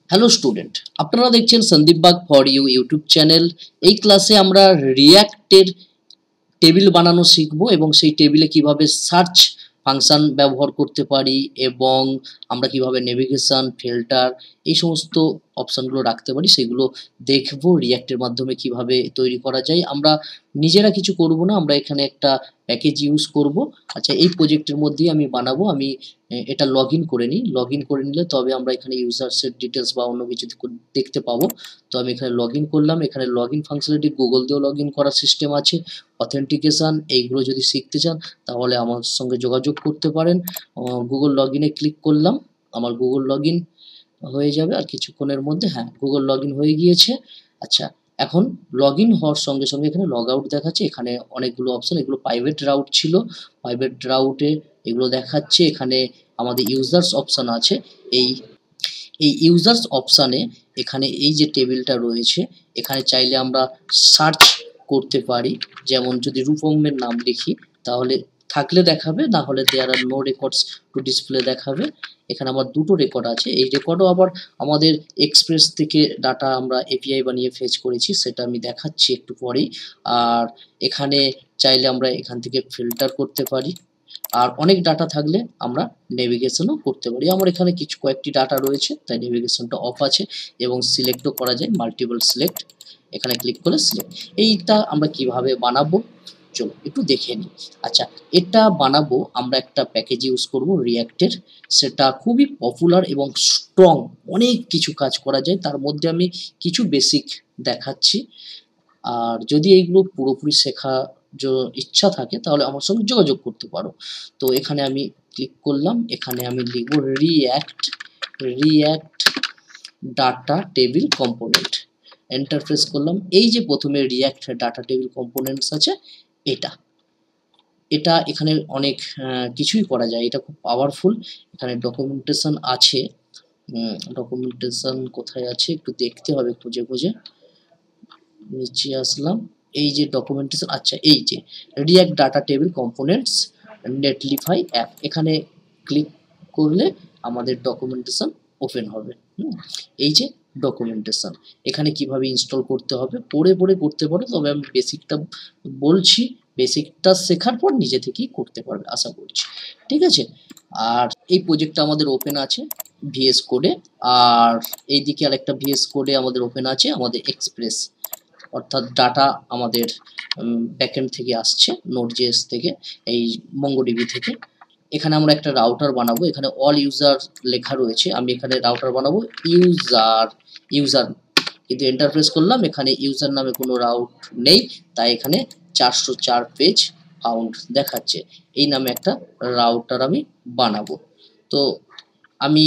Hello student, আপনারা দেখছেন Sandip Bag for you YouTube channel. এই ক্লাসে আমরা রিয়াক্টের টেবিল বানানো শিখবো এবং সেই টেবিলে কিভাবে সার্চ ফাংশন ব্যবহার করতে পারি এবং আমরা কিভাবে নেভিগেশন, ফিল্টার এই সমস্ত অপশনগুলো রাখতে পারি সেগুলো দেখবো। রিয়াক্টের মাধ্যমে কিভাবে তৈরি করা যায়, আমরা নিজেরা কিছু করব না, আমরা এখানে একটা প্যাকেজ ইউজ করব। আচ্ছা, এই প্রজেক্টের মধ্যেই আমি বানাবো। আমি এটা লগ ইন করে নিই। লগ ইন করে নিলে তবে আমরা এখানে ইউজার্সের ডিটেলস বা অন্য কিছু দেখতে পাবো। তো আমি এখানে লগ ইন করলাম। এখানে লগ ইন ফাংশনালিটি গুগল দিয়েও লগ ইন করার সিস্টেম আছে। অথেন্টিকেশন এইগুলো যদি শিখতে চান তাহলে আমার সঙ্গে যোগাযোগ করতে পারেন। গুগল লগ ইনে ক্লিক করলাম, আমার গুগল লগ ইন হয়ে যাবে আর কিছুক্ষণের মধ্যে। হ্যাঁ, গুগল লগ ইন হয়ে গিয়েছে। আচ্ছা, এখন লগ ইন হওয়ার সঙ্গে সঙ্গে এখানে লগ আউট দেখাচ্ছে। এখানে অনেকগুলো অপশন, এগুলো প্রাইভেট রাউট ছিল। প্রাইভেট রাউটে এগুলো দেখাচ্ছে। এখানে আমাদের ইউজার্স অপশন আছে। এই এই ইউজার্স অপশানে এখানে এই যে টেবিলটা রয়েছে, এখানে চাইলে আমরা সার্চ করতে পারি। যেমন যদি রূপমের নাম লিখি তাহলে থাকলে দেখাবে, না হলে দেয়ার are no records two display দেখাবে। এখানে আমার দুটো রেকর্ড আছে। এই রেকর্ডও আবার আমাদের এক্সপ্রেস থেকে ডাটা আমরা এপিআই বানিয়ে ফেচ করেছি, সেটা আমি দেখাচ্ছি একটু পরেই। আর এখানে চাইলে আমরা এখান থেকে ফিল্টার করতে পারি, আর অনেক ডাটা থাকলে আমরা নেভিগেশনও করতে পারি। আমার এখানে কয়েকটি ডাটা রয়েছে তাই নেভিগেশনটা অফ আছে এবং সিলেক্টও করা যায়, মাল্টিপল সিলেক্ট। এখানে ক্লিক করলে সিলেক্ট। এইটা আমরা কিভাবে বানাবো চলো একটু দেখে নিই। আচ্ছা, এটা বানাবো আমরা একটা প্যাকেজ ইউজ করব রিয়াক্টের। সেটা খুবই পপুলার এবং স্ট্রং, অনেক কিছু কাজ করা যায়। তার মধ্যে আমি কিছু বেসিক দেখাচ্ছি। আর যদি এইগুলো পুরোপুরি শেখা ইচ্ছা থাকে তাহলে আমার সঙ্গে যোগাযোগ করতে পারো। তো এখানে আমি ক্লিক করলাম, এখানে আমি লিখব react data table component. Enter press করলাম। এই যে প্রথমে রিয়াক্ট ডাটা টেবিল কম্পোনেন্টস আছে, এটা এটা এখানে অনেক কিছুই করা যায়। এটা খুব পাওয়ারফুল। এখানে ডকুমেন্টেশন আছে। ডকুমেন্টেশন কোথায় আছে একটু দেখতে হবে, খুঁজে খুঁজে নিচে আসলাম। এই যে ডকুমেন্টেশন, আচ্ছা এই যে react data table components Netlify app, এখানে ক্লিক করলে আমাদের ডকুমেন্টেশন ওপেন হবে। এই যে ডকুমেন্টেশন, এখানে কিভাবে ইনস্টল করতে হবে পড়ে পড়ে করতে পারো, তবে আমি বেসিকটা বলছি। বেসিকটা শেখার পর নিজে থেকেই করতে পারবে আশা করছি, ঠিক আছে। আর এই প্রজেক্টটা আমাদের ওপেন আছে ভিএস কোডে, আর এইদিকে আরেকটা ভিএস কোডে আমাদের ওপেন আছে আমাদের এক্সপ্রেস, অর্থাৎ ডাটা আমাদের ব্যাকএন্ড থেকে আসছে, নোড.জেএস থেকে, এই মঙ্গোডিবি থেকে। এখানে আমরা একটা রাউটার বানাবো। এখানে অল ইউজার লেখা রয়েছে, আমি এখানে রাউটার বানাবো ইউজার কিন্তু এন্টার প্রেস করলাম, এখানে ইউজার নামে কোনো রাউট নেই, তাই এখানে 404 পেজ ফাউন্ড দেখাচ্ছে। এই নামে একটা রাউটার আমি বানাবো। তো আমি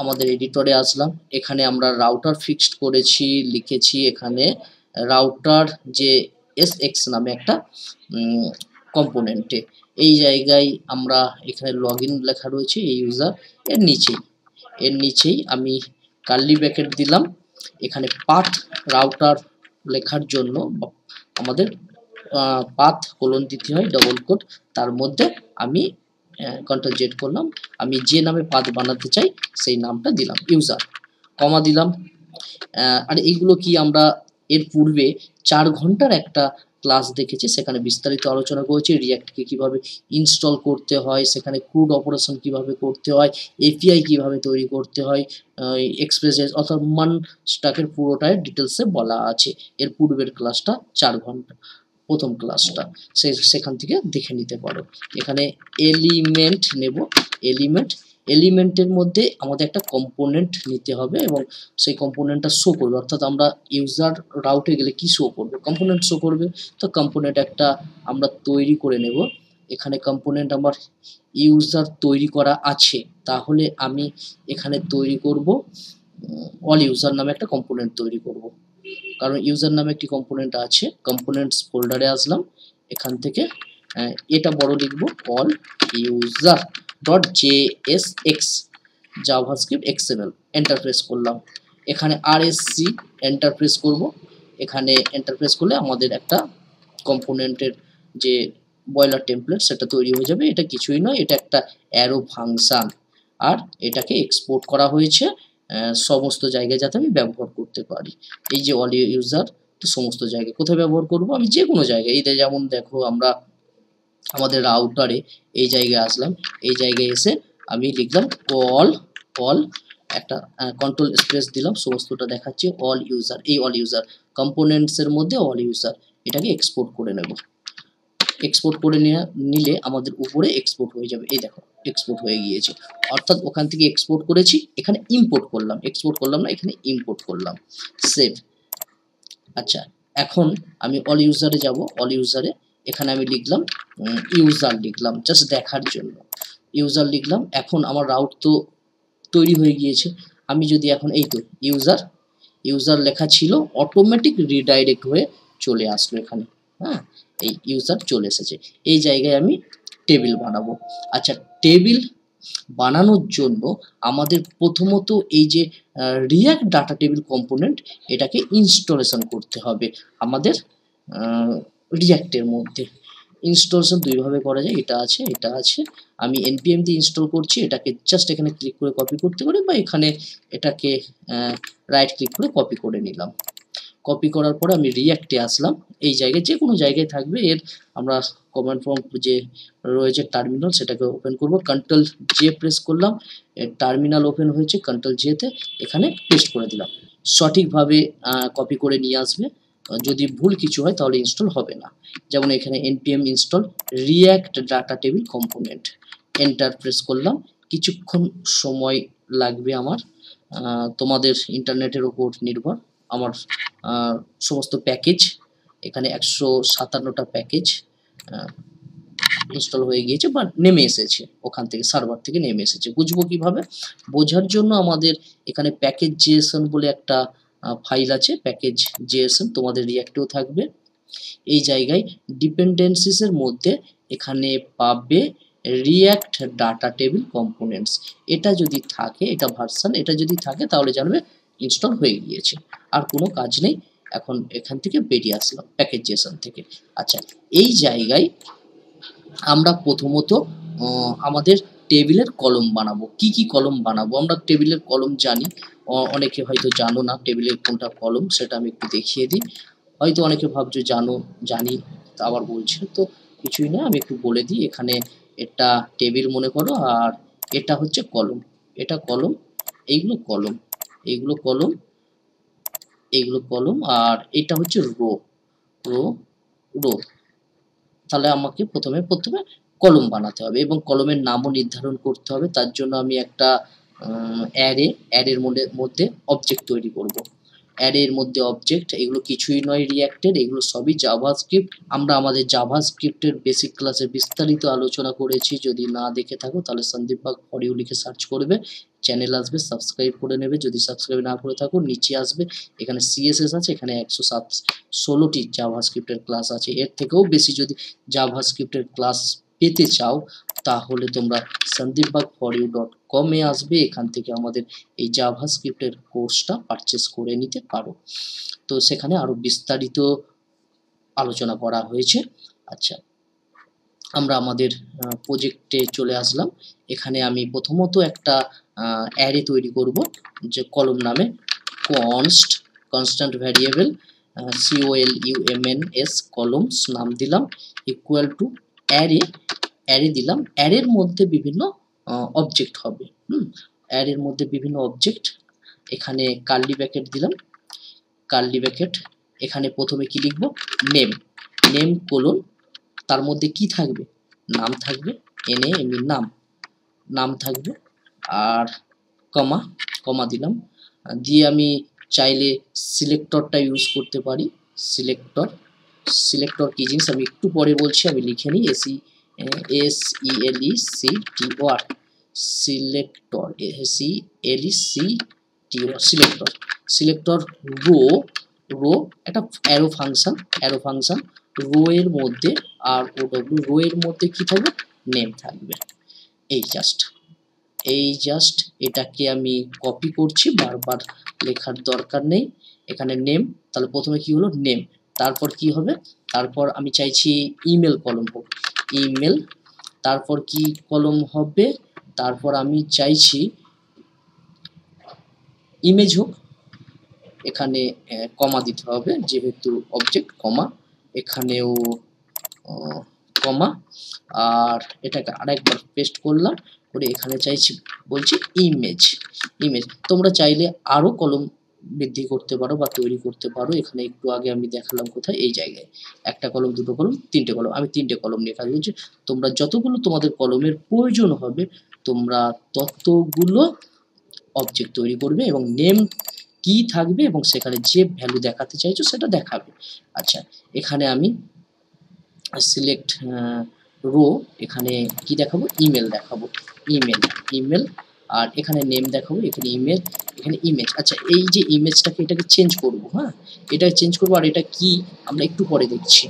আমাদের এডিটরে আসলাম। এখানে আমরা রাউটার ফিক্সড করেছি, লিখেছি এখানে রাউটার যে এসএক্স নামে একটা কম্পোনেন্টে। এই জায়গায় আমরা এখানে লগ ইন লেখা রয়েছে এই ইউজার, এর নিচেই আমি কার্লি ব্র্যাকেট দিলাম। এখানে পাথ রাউটার লেখার জন্য আমাদের পাথ কোলন দিতে হয়, ডবল কোট। তার মধ্যে আমি কন্ট্রোল জেড করলাম, আমি যে নামে পাথ বানাতে চাই সেই নামটা দিলাম, ইউজার, কমা দিলাম। আর এইগুলো কি আমরা এর পূর্বে 4 ঘন্টার একটা ক্লাস দেখেছি, সেখানে বিস্তারিত আলোচনা করেছি রিয়াক্টকে কিভাবে ইনস্টল করতে হয়, সেখানে ক্রুড অপারেশন কিভাবে করতে হয়, এপিআই কিভাবে তৈরি করতে হয়, এক্সপ্রেস অর্থাৎ মান স্ট্যাকের পুরোটাই ডিটেলসে বলা আছে। এর পূর্বের ক্লাসটা 4 ঘন্টা, প্রথম ক্লাসটা সেখান থেকে দেখে নিতে পারো। এখানে এলিমেন্ট নেব, এলিমেন্টের মধ্যে আমাদের একটা কম্পোনেন্ট নিতে হবে এবং সেই কম্পোনেন্টটা শো করবে, অর্থাৎ আমরা ইউজার রাউটে গেলে কি শো করবে, কম্পোনেন্ট শো করবে। তো কম্পোনেন্ট একটা আমরা তৈরি করে নেব। এখানে কম্পোনেন্ট আমার ইউজার তৈরি করা আছে, তাহলে আমি এখানে তৈরি করব অল ইউজার নামে একটা কম্পোনেন্ট তৈরি করব, কারণ ইউজার নামে একটি কম্পোনেন্ট আছে। কম্পোনেন্টস ফোল্ডারে আসলাম, এখান থেকে এটা বড় লিখব, all user dot JSX JavaScript XML, enter press করলাম। এখানে আরএসসি এন্টার প্রেস করব। এখানে এন্টার প্রেস করলে আমাদের একটা কম্পোনেন্টের যে বয়লার টেমপ্লেট সেটা তৈরি হয়ে যাবে। এটা কিছুই নয়, এটা একটা অ্যারো ফাংশন, আর এটাকে এক্সপোর্ট করা হয়েছে সমস্ত জায়গায় যাতে আমি ব্যবহার করতে পারি। এই যে অল ইউজার, তো সমস্ত জায়গায় কোথায় ব্যবহার করব, আমি যে কোনো জায়গায়। এই যেমন দেখো আমরা আমাদের রাউটারে এই জায়গায় আসলাম, এই জায়গায় এসে আমি লিখলাম অল একটা কন্ট্রোল স্পেস দিলাম, সমস্তটা দেখাচ্ছে অল ইউজার। এই অল ইউজার কম্পোনেন্টসের মধ্যে অল ইউজার, এটাকে এক্সপোর্ট করে নেব। এক্সপোর্ট করে নিলে আমাদের উপরে এক্সপোর্ট হয়ে যাবে। এই দেখো এক্সপোর্ট হয়ে গিয়েছে, অর্থাৎ ওখান থেকে এক্সপোর্ট করেছি, এখানে ইম্পোর্ট করলাম, এক্সপোর্ট করলাম না, এখানে ইম্পোর্ট করলাম। সেভ। আচ্ছা, এখন আমি অল ইউজারে যাব। অল ইউজারে এখানে আমি লিখলাম ইউজার, লিখলাম জাস্ট দেখার জন্য ইউজার লিখলাম। এখন আমার রাউট তো তৈরি হয়ে গিয়েছে। আমি যদি এখন এই তো ইউজার লেখা ছিল, অটোমেটিক রিডাইরেক্ট হয়ে চলে আসলো এখানে। হ্যাঁ, এই ইউজার চলে এসেছে। এই জায়গায় আমি টেবিল বানাবো। আচ্ছা, টেবিল বানানোর জন্য আমাদের প্রথমত এই যে রিয়াক্ট ডাটা টেবিল কম্পোনেন্ট, এটাকে ইনস্টলেশন করতে হবে আমাদের রিয়াক্টের মধ্যে। ইনস্টলেশন দুইভাবে করা যায়, এটা আছে। আমি npm দিয়ে ইনস্টল করছি, এটাকে জাস্ট এখানে ক্লিক করে কপি করতে পারি, বা এখানে এটাকে রাইট ক্লিক করে কপি করে নিলাম। কপি করার পরে আমি রিয়াক্টে আসলাম। এই জায়গায় যে কোনো জায়গায় থাকবে, এর আমরা কমান্ড প্রম্পট যে রয়েছে টার্মিনাল, সেটাকে ওপেন করব, কন্ট্রোল জে প্রেস করলাম, টার্মিনাল ওপেন হয়েছে, কন্ট্রোল জেতে এখানে পেস্ট করে দিলাম। সঠিকভাবে কপি করে নিয়ে আসবে, যদি ভুল কিছু হয় তাহলে ইনস্টল হবে না। যেমন এখানে npm install react data table component, enter press করলাম। কিছুক্ষণ সময় লাগবে আমার, তোমাদের ইন্টারনেটের উপর নির্ভর। আমার সমস্ত প্যাকেজ এখানে 157টা প্যাকেজ ইনস্টল হয়ে গিয়েছে বা নেমে এসেছে, ওখান থেকে সার্ভার থেকে নেমে এসেছে। বুঝবো কিভাবে? বোঝার জন্য আমাদের এখানে প্যাকেজ জেএসএন বলে একটা ফাইল আছে, প্যাকেজ জেএসএন তোমাদের রিয়াক্টেও থাকবে। এই জায়গায় ডিপেন্ডেন্সিসের মধ্যে এখানে পাবে রিয়াক্ট ডাটা টেবিল কম্পোনেন্টস। এটা যদি থাকে, এটা ভার্সন, এটা যদি থাকে তাহলে জানবে ইনস্টল হয়ে গিয়েছে, আর কোনো কাজ নেই। এখন এখান থেকে বেরিয়ে আসলাম প্যাকেজ জেএসএন থেকে। আচ্ছা, এই জায়গায় আমরা প্রথমত আমাদের টেবিলের কলম বানাবো। কি কি কলম বানাবো? আমরা টেবিলের কলম জানি, অনেকে হয়তো জানো না টেবিলের কোনটা কলম, সেটা আমি একটু দেখিয়ে দিই। হয়তো অনেকে ভাবছো জানি, তা আবার বলছে তো কিছুই না, আমি একটু বলে দিই। এখানে এটা টেবিল মনে করো, আর এটা হচ্ছে কলম, এটা কলম, এইগুলো কলম, এইগুলো কলম, এইগুলো কলম, আর এটা হচ্ছে রো রো রো। তাহলে আমাকে প্রথমে কলম বানাতে হবে এবং কলমের নামও নির্ধারণ করতে হবে। তার জন্য আমি একটা অ্যারের মধ্যে অবজেক্ট তৈরি করব। অ্যারের মধ্যে অবজেক্ট, এগুলো কিছুই নয় রিয়াক্টের, এগুলো সবই জাভাস্ক্রিপ্ট। আমরা আমাদের জাভাস্ক্রিপ্টের বেসিক ক্লাসে বিস্তারিত আলোচনা করেছি। যদি না দেখে থাকো তাহলে সন্দীপ বাগ ফর ইউ লিখে সার্চ করবে, চ্যানেল আসবে, সাবস্ক্রাইব করে নেবে। যদি সাবস্ক্রাইব না করে থাকো নিচে আসবে, এখানে সিএসএস আছে, এখানে 116টি জাভাস্ক্রিপ্টের ক্লাস আছে। এর থেকেও বেশি যদি জাভাস্ক্রিপ্টের ক্লাস পেতে চাও তাহলে তোমরা sandipbagforyou.com এ আসবে, এখান থেকে আমাদের এই জাভাস্ক্রিপ্টের কোর্সটা পারচেস করে নিতে পারো। তো সেখানে আরো বিস্তারিত আলোচনা করা হয়েছে। আচ্ছা, আমরা আমাদের প্রজেক্টে চলে আসলাম। এখানে আমি প্রথমত একটা অ্যারে তৈরি করব, যে কলম নামে কনস্ট্যান্ট ভ্যারিয়েবল COLUMNS কলমস নাম দিলাম, ইকুয়াল টু অ্যারে দিলাম। অ্যারের মধ্যে বিভিন্ন অবজেক্ট হবে। অ্যারের মধ্যে বিভিন্ন অবজেক্ট, এখানে কার্লি ব্র্যাকেট দিলাম, কার্লি ব্র্যাকেট। এখানে প্রথমে কি লিখব? নেম কোলন, তার মধ্যে কি থাকবে? নাম থাকবে, NAME নাম থাকবে, আর কমা দিলাম। দিয়ে আমি চাইলে সিলেক্টরটা ইউজ করতে পারি। সিলেক্টর কি জিনিস আমি একটু পরে বলছি, আমি লিখে নিই। SELECTOR সিলেক্টর রো একটা অ্যারো ফাংশন রো এর মধ্যে, আর রো এর মধ্যে কি থাকবে? নেম থাকবে। এই জাস্ট এটাকে আমি কপি করছি, বারবার লেখার দরকার নেই। এখানে নেম, তাহলে প্রথমে কি হলো? নেম। তারপর কি হবে? তারপর আমি চাইছি ইমেল কলম হোক, ইমেল। তারপর কি কলম হবে? তারপর আমি চাইছি ইমেজ হোক, এখানে কমা দিতে হবে যেহেতু অবজেক্ট, কমা, এখানেও কমা, আর এটাকে আরেকবার পেস্ট করলাম, করে এখানে চাইছি বলছি ইমেজ। ইমেজ তোমরা চাইলে আরো কলম বৃদ্ধি করতে পারো বা তৈরি করতে পারো। এখানে একটু আগে আমি দেখালাম কোথায়, এই জায়গায় একটা কলম, দুটো কলম, তিনটে কলম, আমি তিনটে কলম নিয়ে কাজ করছি। তোমরা যতগুলো তোমাদের কলমের প্রয়োজন হবে তোমরা ততগুলো অবজেক্ট তৈরি করবে এবং নেম কি থাকবে এবং সেখানে যে ভ্যালু দেখাতে চাইছো সেটা দেখাবে। আচ্ছা, এখানে আমি সিলেক্ট রো, এখানে কি দেখাবো, ইমেল দেখাবো, ইমেল, ইমেল, আর এখানে নেম দেখাবো, এখানে ইমেল, এখানে ইমেজ। আচ্ছা, এই যে ইমেজটাকে এটাকে চেঞ্জ করব, হ্যাঁ এটা চেঞ্জ করবো, আর এটা কি আমরা একটু পরে দেখছি।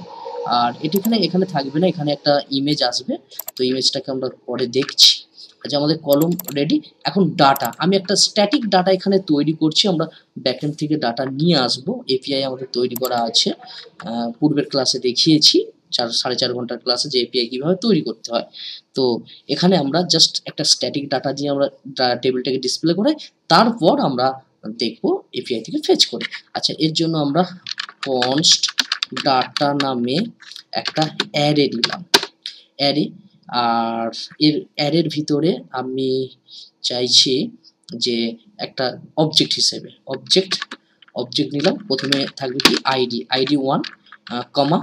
আর এটি এখানে থাকবে না, এখানে একটা ইমেজ আসবে, তো ইমেজটাকে আমরা পরে দেখছি। আচ্ছা, আমাদের কলম রেডি। এখন ডাটা, আমি একটা স্ট্যাটিক ডাটা এখানে তৈরি করছি, আমরা ব্যাকএন্ড থেকে ডাটা নিয়ে আসবো। এপিআই আমাদের তৈরি করা আছে, পূর্বের ক্লাসে দেখিয়েছি 4.5 ঘন্টার ক্লাসে যে এপিআই কিভাবে তৈরি করতে হয়। তো এখানে আমরা জাস্ট একটা স্ট্যাটিক ডাটা দিয়ে আমরা টেবিলটাকে ডিসপ্লে করে তারপর আমরা দেখবো এপিআই থেকে ফেচ করে। আচ্ছা, এর জন্য আমরা কনস্ট ডাটা নামে একটা অ্যারে দিলাম, অ্যারে, আর এর অ্যারের ভিতরে আমি চাইছি যে একটা অবজেক্ট হিসেবে অবজেক্ট নিলাম। প্রথমে থাকবে কি আইডি 1, কমা,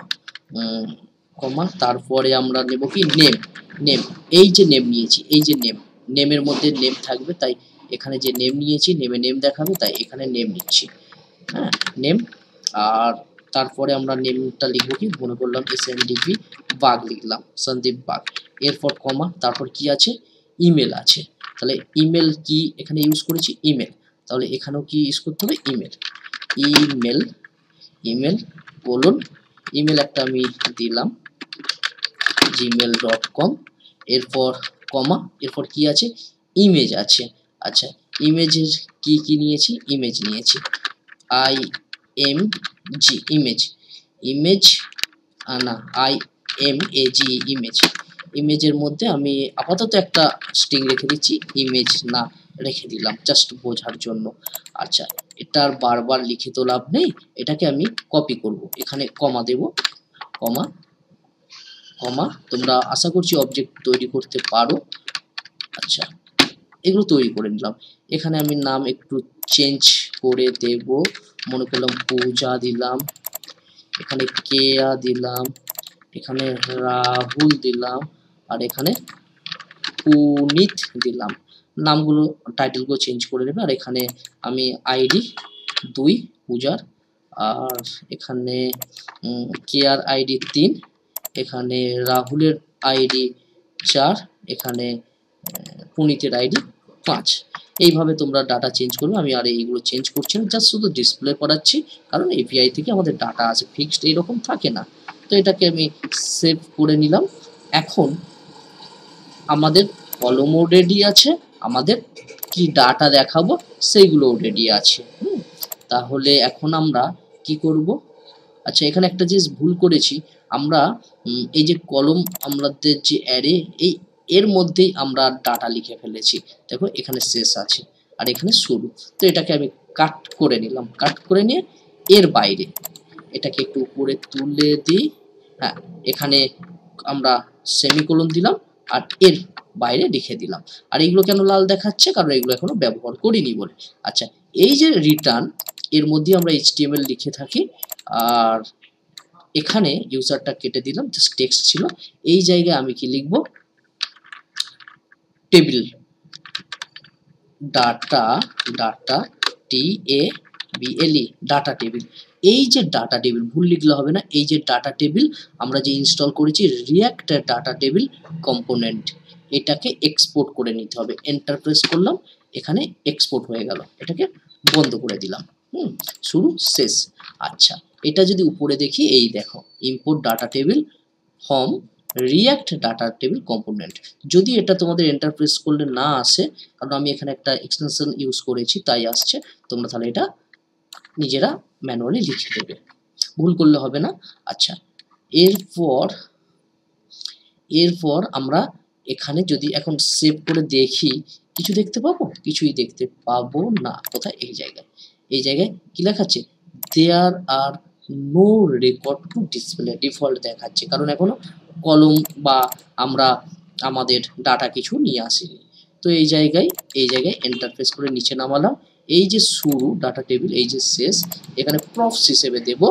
কমা, তারপরে আমরা নেব কি নেম, এই যে নেম নিয়েছি, এই যে নেমের মধ্যে নেম থাকবে, তাই এখানে যে নেম নিয়েছি নেমে নেম দেখাবে, তাই এখানে নেম নিচ্ছি, হ্যাঁ নেম। আর তারপরে আমরা নেমটা লিখবো কি, মনে করলাম SNDP বাগ লিখলাম, সন্দীপ বাগ। এরপর কমা, তারপর কি আছে, ইমেল আছে, তাহলে ইমেল কি এখানে ইউজ করেছি, ইমেল, তাহলে এখানেও কি ইউজ করতে হবে, ইমেল বলুন, ইমেল একটা আমি দিলাম gmail.com। এরপর কমা, এরপর কি আছে, ইমেজ আছে। আচ্ছা, ইমেজের কি নিয়েছি, ইমেজ নিয়েছি, IMG ইমেজ, না IMAG ইমেজ। ইমেজের মধ্যে আমি আপাতত একটা স্ট্রিং রেখে দিচ্ছি, ইমেজ না রেখে দিলাম জাস্ট বোঝার জন্য। আচ্ছা, এটার বারবার লিখে তো লাভ নেই, এটাকে আমি কপি করব, এখানে কমা দেব, কমা, কমা, তোমরা আশা করছি অবজেক্ট তৈরি করতে পারো। আচ্ছা, এগুলো তৈরি করে নিলাম। এখানে আমি নাম একটু চেঞ্জ করে দেব, মনে করলাম পূজা দিলাম, এখানে কেয়া দিলাম, এখানে রাহুল দিলাম, আর এখানে পুনিত দিলাম। নামগুলো টাইটেলগুলো চেঞ্জ করে নেবে। আর এখানে আমি আইডি 2 পূজার, আর এখানে কেয়ার আইডি 3, এখানে রাহুলের আইডি 4, এখানে পুনিতের আইডি 5। এইভাবে তোমরা ডাটা চেঞ্জ করবে। আমি আর এইগুলো চেঞ্জ করছি না, জাস্ট শুধু ডিসপ্লে করাচ্ছি, কারণ এপিআই থেকে আমাদের ডাটা আছে, ফিক্সড এইরকম থাকে না। তো এটাকে আমি সেভ করে নিলাম। এখন আমাদের কলমও রেডি আছে, আমাদের কি ডাটা দেখাবো সেইগুলোও রেডি আছে। তাহলে এখন আমরা কি করব, আচ্ছা এখানে একটা জিনিস ভুল করেছি, আমরা এই যে কলম আমাদের যে অ্যারে, এর মধ্যেই আমরা ডাটা লিখে ফেলেছি। দেখো এখানে শেষ আছে আর এখানে শুরু, তো এটাকে আমি কাট করে নিলাম, কাট করে নিয়ে এর বাইরে এটাকে একটু উপরে তুলে দিই, হ্যাঁ এখানে আমরা সেমিকোলন দিলাম আর এর বাইরে লিখে দিলাম। আর এইগুলো কেন লাল দেখাচ্ছে, কারণ এগুলো এখনো ব্যবহার করিনি বলে। আচ্ছা, এই যে রিটার্ন, এর মধ্যে আমরা HTML লিখে থাকি, আর এখানে ইউজারটা কেটে দিলাম, জাস্ট টেক্সট ছিল। এই জায়গায় আমি কি লিখব, table, data TABLE, data table. এই যে ডাটা টেবিল, ভুল লিখলে হবে না, এই যে ডাটা টেবিল আমরা যে ইনস্টল করেছি রিঅ্যাক্ট ডাটা টেবিল কম্পোনেন্ট, এটাকে এক্সপোর্ট করে নিতে হবে। এন্টার প্রেস করলাম, এখানে এক্সপোর্ট হয়ে গেল, এটাকে বন্ধ করে দিলাম। শুরু শেষ। আচ্ছা, এটা যদি উপরে দেখি, এই দেখো import data table from react data table component. যদি এটা তোমাদের এন্টার প্রেস করলে না আসে, কারণ আমি এখানে একটা এক্সটেনশন ইউজ করেছি তাই আসছে, তোমরা তাহলে এটা নিজেরা ম্যানুয়ালি লিখে দেবে, ভুল করলে হবে না। আচ্ছা, এরপর আমরা এখানে যদি এখন সেভ করে দেখি কিছু দেখতে পাবো? কিছুই দেখতে পাবো না। কোথায়? এই জায়গায়। এই জায়গায় কি লেখাচ্ছে? There are no record to display, default দেখাচ্ছে। কারণ এখনো কলম বা আমরা আমাদের ডাটা কিছু নিয়ে আসিনি। তো এই জায়গায় এন্টার প্রেস করে নিচে নামালাম। এই যে শুরু ডাটা টেবিল, এই যে শেষ, এখানে প্রপস হিসেবে দেব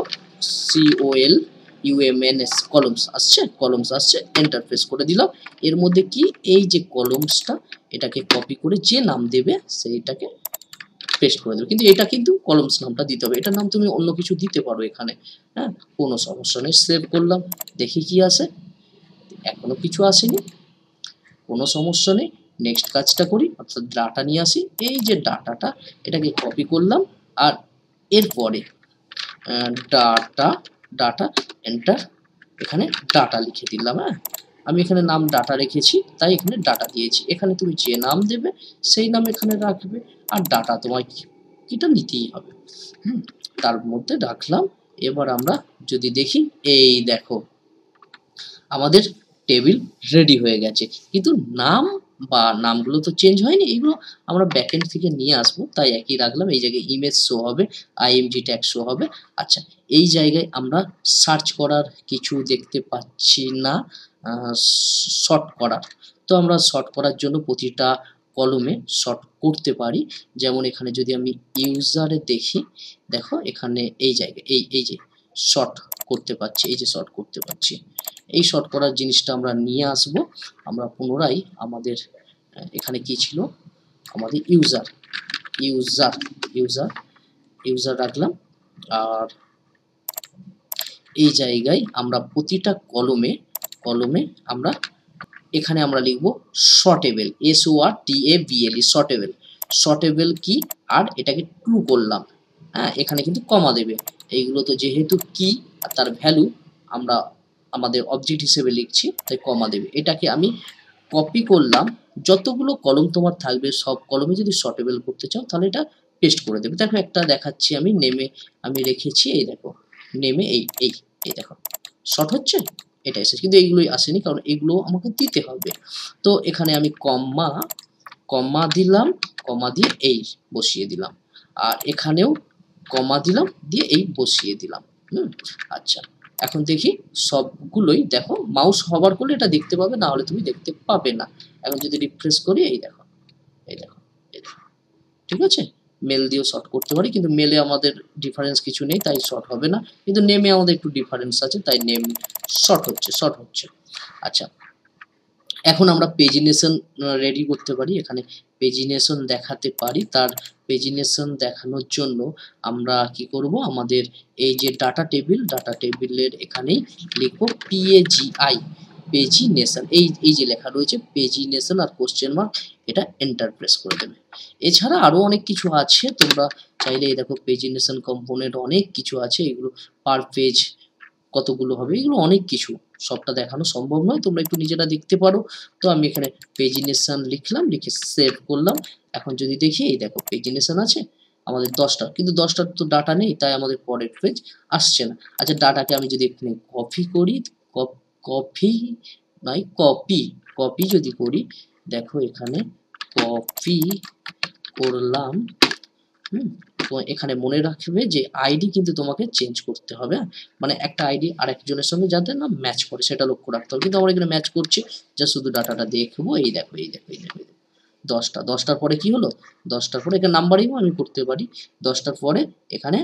COLUMNS, কলমস আসছে, কলমস আসছে, এন্টার প্রেস করে দিলাম। এর মধ্যে কি এই যে কলমসটা, এটাকে কপি করে যে নাম দেবে সেইটাকে পেস্ট করে দেবে। কিন্তু এটা কিন্তু কলমস নামটা দিতে হবে, এটার নাম তুমি অন্য কিছু দিতে পারো এখানে, হ্যাঁ, কোনো সমস্যা নেই। সেভ করলাম, দেখি কি আসে। এখনো কিছু আসেনি, কোনো সমস্যা নেই। নেক্সট কাজটা করি, অর্থাৎ ডাটা নিয়ে আসি। এই যে ডাটাটা, এটাকে কপি করলাম, আর এরপরে ডাটা ডাটা এন্টার, এখানে ডাটা লিখে দিলাম। হ্যাঁ, আমি এখানে নাম ডাটা রেখেছি, তাই এখানে ডাটা দিয়েছি। এখানে তুমি যে নাম দেবে সেই নাম এখানে রাখবে, আর ডাটা তোমায় কিটা নিতেই হবে। তার মধ্যে রাখলাম। এবার আমরা যদি দেখি, এই দেখো আমাদের টেবিল রেডি হয়ে গেছে, কিন্তু নাম বা নামগুলো তো চেঞ্জ হয়নি, এগুলো আমরা ব্যাকএন্ড থেকে নিয়ে আসবো, তাই একই রাখলাম। এই জায়গায় ইমেজ শো হবে, IMG ট্যাগ শো হবে। আচ্ছা, এই জায়গায় আমরা সার্চ করার কিছু দেখতে পাচ্ছি না, শর্ট করার। তো আমরা শর্ট করার জন্য প্রতিটা কলমে শর্ট করতে পারি। যেমন এখানে যদি আমি ইউজারে দেখি, দেখো এখানে এই জায়গায় এই যে শর্ট করতে পারছি, এই যে শর্ট করতে পারছি। এই শর্ট করার জিনিসটা আমরা নিয়ে আসব। আমরা পুনরায় আমাদের এখানে কি ছিল, আমাদের ইউজার ইউজার ইউজার ইউজার রাখলাম। আর এই জায়গায় আমরা প্রতিটা কলমে কলমে আমরা এখানে আমরা লিখব শর্টেবল, SORTABLE, শর্টেবল। শর্টেবল কি, আর এটাকে ট্রু করলাম। হ্যাঁ, এখানে কিন্তু কমা দেবে। এইগুলো তো যেহেতু কি আর তার ভ্যালু আমরা আমাদের অবজেক্ট হিসেবে লিখছি, তাই কমা দেবে। এটাকে আমি কপি করলাম। যতগুলো কলম তোমার থাকবে সব কলমে যদি শর্টেবল করতে চাও, তাহলে এটা পেস্ট করে দেবে। দেখো একটা দেখাচ্ছি, আমি নেমে আমি রেখেছি, এই দেখো নেমে এই দেখো শর্ট হচ্ছে, এটা এসেছে। কিন্তু এইগুলোই আসেনি, কারণ এগুলো আমাকে দিতে হবে। তো এখানে আমি কমা দিলাম, কমা দিয়ে এই বসিয়ে দিলাম, আর এখানেও কমা দিলাম, দিয়ে এই বসিয়ে দিলাম। আচ্ছা, এখন দেখি সবগুলোই দেখো, মাউস হভার করলে এটা দেখতে পাবে, না হলে তুমি দেখতে পাবে না। এখন যদি রিফ্রেশ করি, এই দেখো এই দেখো এই দেখো, ঠিক আছে। মেল দিয়েও শর্ট করতে পারি, কিন্তু মেলে আমাদের ডিফারেন্স কিছু নেই, তাই শর্ট হবে না। কিন্তু নেমে আমাদের একটু ডিফারেন্স আছে, তাই নেম শর্ট হচ্ছে। আচ্ছা, এখন আমরা পেজিনেশন রেডি করতে পারি, এখানে পেজিনেশন দেখাতে পারি। তার পেজিনেশন দেখানোর জন্য আমরা কি করব, আমাদের এই যে ডাটা টেবিলের এখানেই লিখব PAGI, পেজিনেশন। এই যে লেখা রয়েছে পেজিনেশন আর কোশ্চেন মার্ক, এটা এন্টার প্রেস করে দেবে। এছাড়া আরো অনেক কিছু আছে, তোমরা চাইলে এই দেখো পেজিনেশন কম্পোনেন্ট অনেক কিছু আছে, এগুলো পার পেজ কতগুলো হবে, এগুলো অনেক কিছু, সবটা দেখানো সম্ভব নয়, তোমরা একটু নিজেরা দেখতে পারো। তো আমি এখানে পেজিনেশন লিখলাম, লিখে সেভ করলাম। এখন যদি দেখি, এই দেখো পেজিনেশন আছে আমাদের 10টা, কিন্তু 10টার তো ডাটা নেই, তাই আমাদের পরের পেজ আসছে না। আচ্ছা, ডাটাকে আমি যদি এখানে কপি করি, কপি নয় কপি যদি করি, দেখো এখানে কপি করলাম। তো এখানে মনে রাখবে যে আইডি কিন্তু তোমাকে চেঞ্জ করতে হবে, মানে একটা আইডি আরেকজনের সঙ্গে যাতে না ম্যাচ করে সেটা লক্ষ্য রাখতে হবে। কিন্তু আমরা এখানে ম্যাচ করছি, যা শুধু ডাটাটা দেখবো। এই দেখো 10টার পরে কি হলো, 10টার পরে এখানে নাম্বারিংও আমি করতে পারি। 10টার পরে এখানে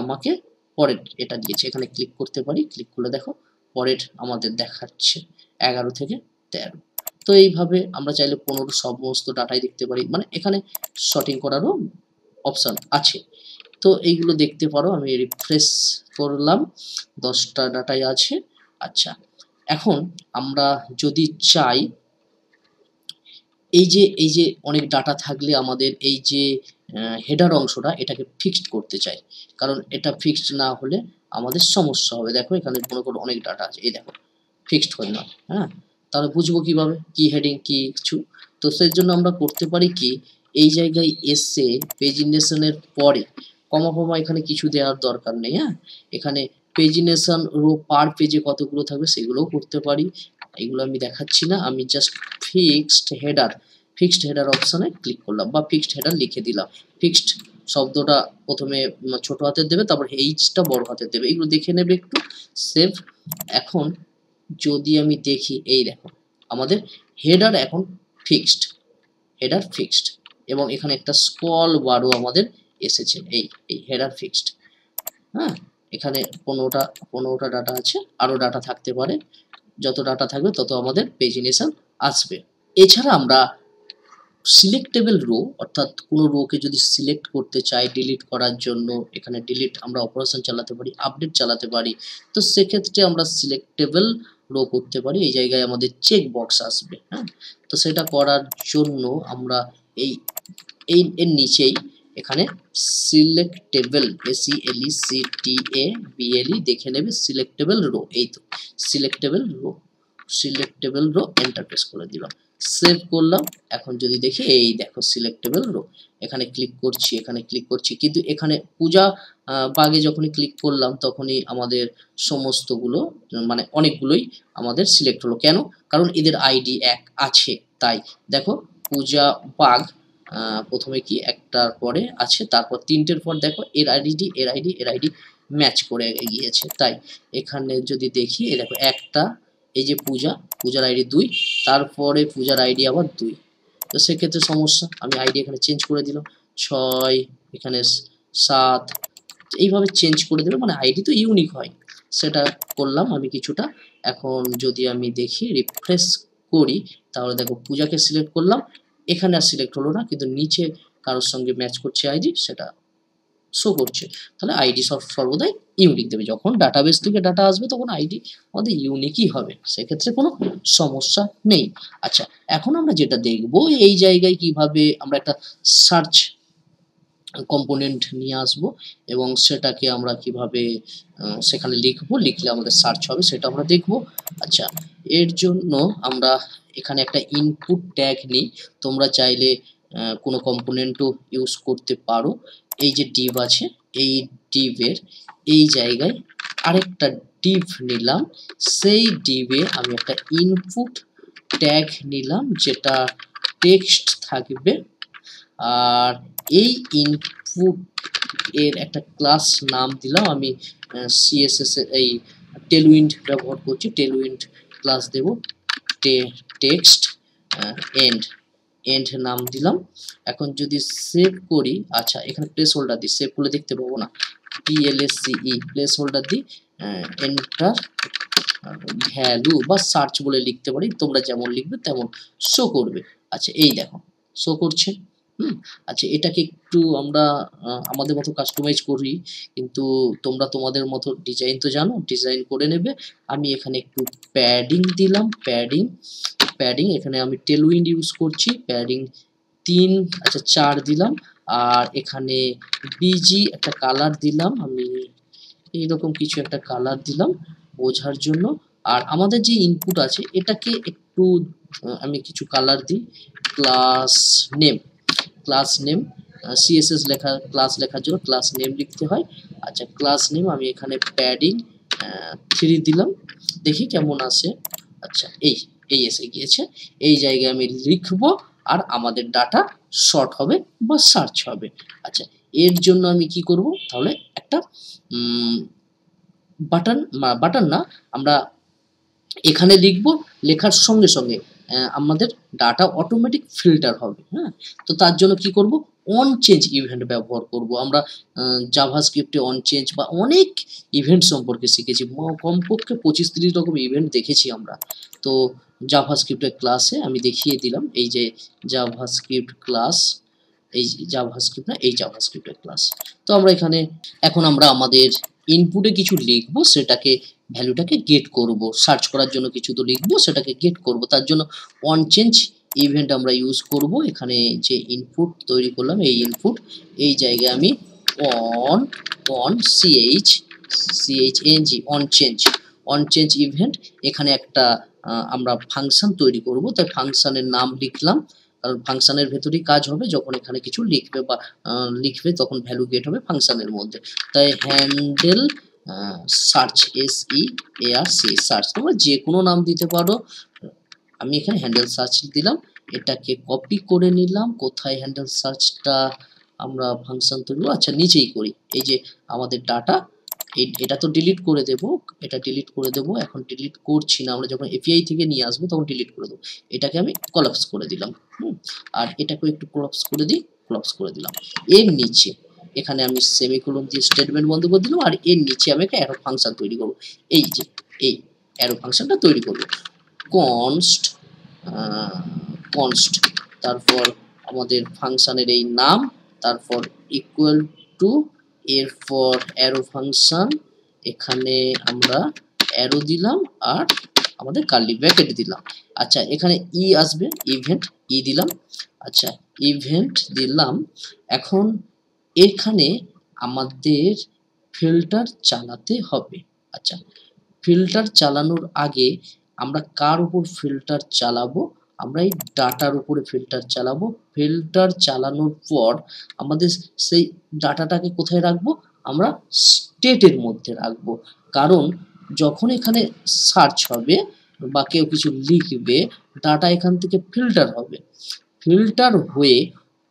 আমাকে পরের এটা দিয়েছে, এখানে ক্লিক করতে পারি, ক্লিক করলে দেখো পরের আমাদের দেখাচ্ছে 11 থেকে 13। তো এইভাবে আমরা চাইলে 15 সমস্ত ডাটাই দেখতে পারি, মানে এখানে শর্টিং করারও অপশন আছে। তো এইগুলো দেখতে পারো, আমি রিফ্রেশ করলাম, 10টা ডাটাই আছে। আচ্ছা, এখন আমরা যদি চাই, এই যে অনেক ডাটা থাকলে আমাদের এই যে হেডার অংশটা, এটাকে ফিক্সড করতে চাই, কারণ এটা ফিক্সড না হলে আমাদের সমস্যা হবে। দেখো এখানে মনে করো অনেক ডাটা আছে, এই দেখো ফিক্সড হয় না। হ্যাঁ, তাহলে বুঝবো কিভাবে কি হেডিং কি কিছু। তো সেই জন্য আমরা করতে পারি কি, এই জায়গায় এসে পেজিনেশনের পরে কমা এখানে কিছু দেওয়ার দরকার নেই। হ্যাঁ, এখানে পেজিনেশন রো পার পেজে কতগুলো থাকবে সেগুলোও করতে পারি, এগুলো আমি দেখাচ্ছি না। আমি জাস্ট ফিক্সড হেডার অপশানে ক্লিক করলাম বা ফিক্সড হেডার লিখে দিলাম। ফিক্সড শব্দটা প্রথমে ছোট হাতের দেবে, তারপর এইচটা বড় হাতের দেবে, এগুলো দেখে নেবে একটু। সেভ। এখন যদি আমি দেখি, এই দেখো আমাদের হেডার এখন ফিক্সড, হেডার ফিক্সড, এবং এখানে একটা স্ক্রল বারও আমাদের এসেছে, এই হেডার ফিক্সড। হ্যাঁ, এখানে 15টা ডাটা আছে, আরও ডাটা থাকতে পারে, যত ডাটা থাকবে তত আমাদের পেজিনেশন আসবে। এছাড়া আমরা সিলেক্টেবল রো, অর্থাৎ কোনো রোকে যদি সিলেক্ট করতে চাই ডিলিট করার জন্য, এখানে ডিলিট আমরা অপারেশন চালাতে পারি, আপডেট চালাতে পারি। তো সেক্ষেত্রে আমরা সিলেক্টেবল রো করতে পারি, এই জায়গায় আমাদের চেক বক্স আসবে। হ্যাঁ, তো সেটা করার জন্য আমরা এই এর নিচেই এখানে সিলেক্টেবল, SELECTABLE দেখে নেবে, সিলেক্টেবল রো, এই তো selectable row, selectable row enter press করে দিলাম, সেভ করলাম। এখন যদি দেখি, এই দেখো সিলেক্টেবল রো, এখানে ক্লিক করছি, এখানে ক্লিক করছি, কিন্তু এখানে পূজা বাগে যখনই ক্লিক করলাম তখনই আমাদের সমস্তগুলো মানে অনেকগুলোই আমাদের সিলেক্ট হলো। কেন? কারণ এদের আইডি এক আছে, তাই দেখো পূজা বাগ প্রথমে কি একটার পরে আছে, তারপর তিনটের পর দেখো এর আইডি ম্যাচ করে গিয়েছে। তাই এখানে যদি দেখি, এই দেখো একটা, এই যে পূজার আইডি 2, তারপরে পূজার আইডি আবার 2, তো সেক্ষেত্রে সমস্যা। আমি আইডি এখানে চেঞ্জ করে দিলাম, 6, এখানে 7, এইভাবে চেঞ্জ করে দেবে, মানে আইডি তো ইউনিক হয়, সেটা করলাম আমি কিছুটা। এখন যদি আমি দেখি রিফ্রেশ করি, তাহলে দেখো পূজাকে সিলেক্ট করলাম, এখানে আর সিলেক্ট হলো না, কিন্তু নিচে কারোর সঙ্গে ম্যাচ করছে আইডি, সেটা শো করছে। তাহলে আইডি সর্বদাই ইউনিক দেবে, যখন ডাটাবেস থেকে ডাটা আসবে তখন আইডি আমাদের ইউনিকই হবে, সেক্ষেত্রে কোনো সমস্যা নেই। আচ্ছা, এখন আমরা যেটা দেখব, এই জায়গায় কিভাবে আমরা একটা সার্চ কম্পোনেন্ট নিয়ে আসব এবং সেটাকে আমরা কিভাবে সেখানে লিখলে আমাদের সার্চ হবে, সেটা আমরা দেখব। আচ্ছা, এর জন্য আমরা এখানে একটা ইনপুট ট্যাগ নিই, তোমরা চাইলে কোনো কম্পোনেন্টও ইউজ করতে পারো। এই যে ডিভ আছে, এই ডিভের এই জায়গায় আরেকটা ডিভ নিলাম, সেই ডিভে আমি একটা ইনপুট ট্যাগ নিলাম যেটা টেক্সট থাকবে, আর এই ইনপুট এর একটা ক্লাস নাম দিলাম আমি, CSS এই টেলউইন্ড ব্যবহার করছি, টেলউইন্ড ক্লাস দেব, টেক্সট এন্ড নাম দিলাম। এখন যদি সেভ করি, আচ্ছা এখানে প্লেস হোল্ডার দিই, সেভ করলে দেখতে পাবো না, PLSCE প্লেস হোল্ডার দিই, এন্টার ভ্যালু বা সার্চ বলে লিখতে পারি, তোমরা যেমন লিখবে তেমন শো করবে। আচ্ছা, এই দেখো শো করছে। আচ্ছা, এটাকে একটু আমরা আমাদের মতো কাস্টমাইজ করি, কিন্তু তোমরা তোমাদের মতো ডিজাইন তো জানো, ডিজাইন করে নেবে। আমি এখানে একটু প্যাডিং দিলাম, প্যাডিং এখানে আমি টেলউইন্ড ইউজ করছি, প্যাডিং 3, আচ্ছা 4 দিলাম, আর এখানে বিজি একটা কালার দিলাম, আমি এইরকম কিছু একটা কালার দিলাম বোঝার জন্য। আর আমাদের যে ইনপুট আছে এটাকে একটু আমি কিছু কালার দিই, ক্লাস নেম, CSS ক্লাস লেখার জন্য ক্লাস নেম লিখতে হয়। আচ্ছা, ক্লাস নেম আমি এখানে প্যাডিং 3 দিলাম, দেখি কেমন আসে। আচ্ছা, এই এসে গিয়েছে, এই জায়গায় আমি লিখব আর আমাদের ডাটা শর্ট হবে বা সার্চ হবে। আচ্ছা, এর জন্য আমি কি করব, তাহলে একটা বাটন না, আমরা এখানে লিখব, লেখার সঙ্গে সঙ্গে আমাদের ডাটা অটোমেটিক ফিল্টার হবে। হ্যাঁ, তো তার জন্য কি করব, অন চেঞ্জ ইভেন্ট ব্যবহার করব। আমরা জাভাস্ক্রিপ্টে অন চেঞ্জ বা অনেক ইভেন্ট সম্পর্কে শিখেছি, কমপক্ষে 25-30 রকম ইভেন্ট দেখেছি আমরা। তো জাভাস্ক্রিপ্টের ক্লাসে আমি দেখিয়ে দিলাম, এই যে জাভাস্ক্রিপ্ট ক্লাস, এই জাভাস্ক্রিপ্টের ক্লাস। তো আমরা এখানে এখন আমরা আমাদের ইনপুটে কিছু লিখব, সেটাকে ভ্যালুটাকে গেট করব, সার্চ করার জন্য কিছু তো লিখবো, সেটাকে গেট করব, তার জন্য অন চেঞ্জ ইভেন্ট আমরা ইউজ করব। এখানে যে ইনপুট তৈরি করলাম, এই ইনপুট, এই জায়গায় আমি on CHNG on change event, এখানে একটা আমরা ফাংশন তৈরি করব, তাই ফাংশনের নাম লিখলাম, কারণ ফাংশনের ভেতরেই কাজ হবে, যখন এখানে কিছু লিখবে তখন ভ্যালু গেট হবে ফাংশনের মধ্যে। তাই হ্যান্ডেল সার্চ, SEARC সার্চ, তোমরা যে কোনো নাম দিতে পারো, আমি এখানে হ্যান্ডেল সার্চ দিলাম। এটাকে কপি করে নিলাম। কোথায় হ্যান্ডেল সার্চটা আমরা ফাংশন তৈরি করব, আচ্ছা নিচেই করি। এই যে আমাদের ডাটা, এটা তো ডিলিট করে দেব, এটা ডিলিট করে দেব। এখন ডিলিট করছি না, আমরা যখন এপিআই থেকে নিয়ে আসবো তখন ডিলিট করে দেবো। এটাকে আমি কলাপস করে দিলাম। আর এটাকেও একটু কলাপস করে দিই, কলাপস করে দিলাম। এর নিচে এখানে আমি সেমিকোলন দিয়ে স্টেটমেন্ট বন্ধ করে দিলাম। আর এর নিচে আমি একটা অ্যারো ফাংশন তৈরি করব। এই যে এই অ্যারো ফাংশনটা তৈরি করব। কনস্ট কনস্ট তারপর আমাদের ফাংশনের এই নাম, তারপর ইকুয়াল টু, এরপর অ্যারো ফাংশন, এখানে আমরা অ্যারো দিলাম আর আমাদের কার্লি ব্র্যাকেট দিলাম। আচ্ছা এখানে ই আসবে, ইভেন্ট ই দিলাম। আচ্ছা ইভেন্ট দিলাম। এখন এখানে আমাদের ফিল্টার চালাতে হবে। আচ্ছা ফিল্টার চালানোর আগে আমরা কার উপর ফিল্টার চালাবো, আমরা এই ডাটার উপরে ফিল্টার চালাবো। ফিল্টার চালানোর পর আমাদের সেই ডাটাটাকে কোথায় রাখবো, আমরা স্টেটের মধ্যে রাখবো। কারণ যখন এখানে সার্চ হবে বা কেউ কিছু লিখবে, ডাটা এখান থেকে ফিল্টার হবে। ফিল্টার হয়ে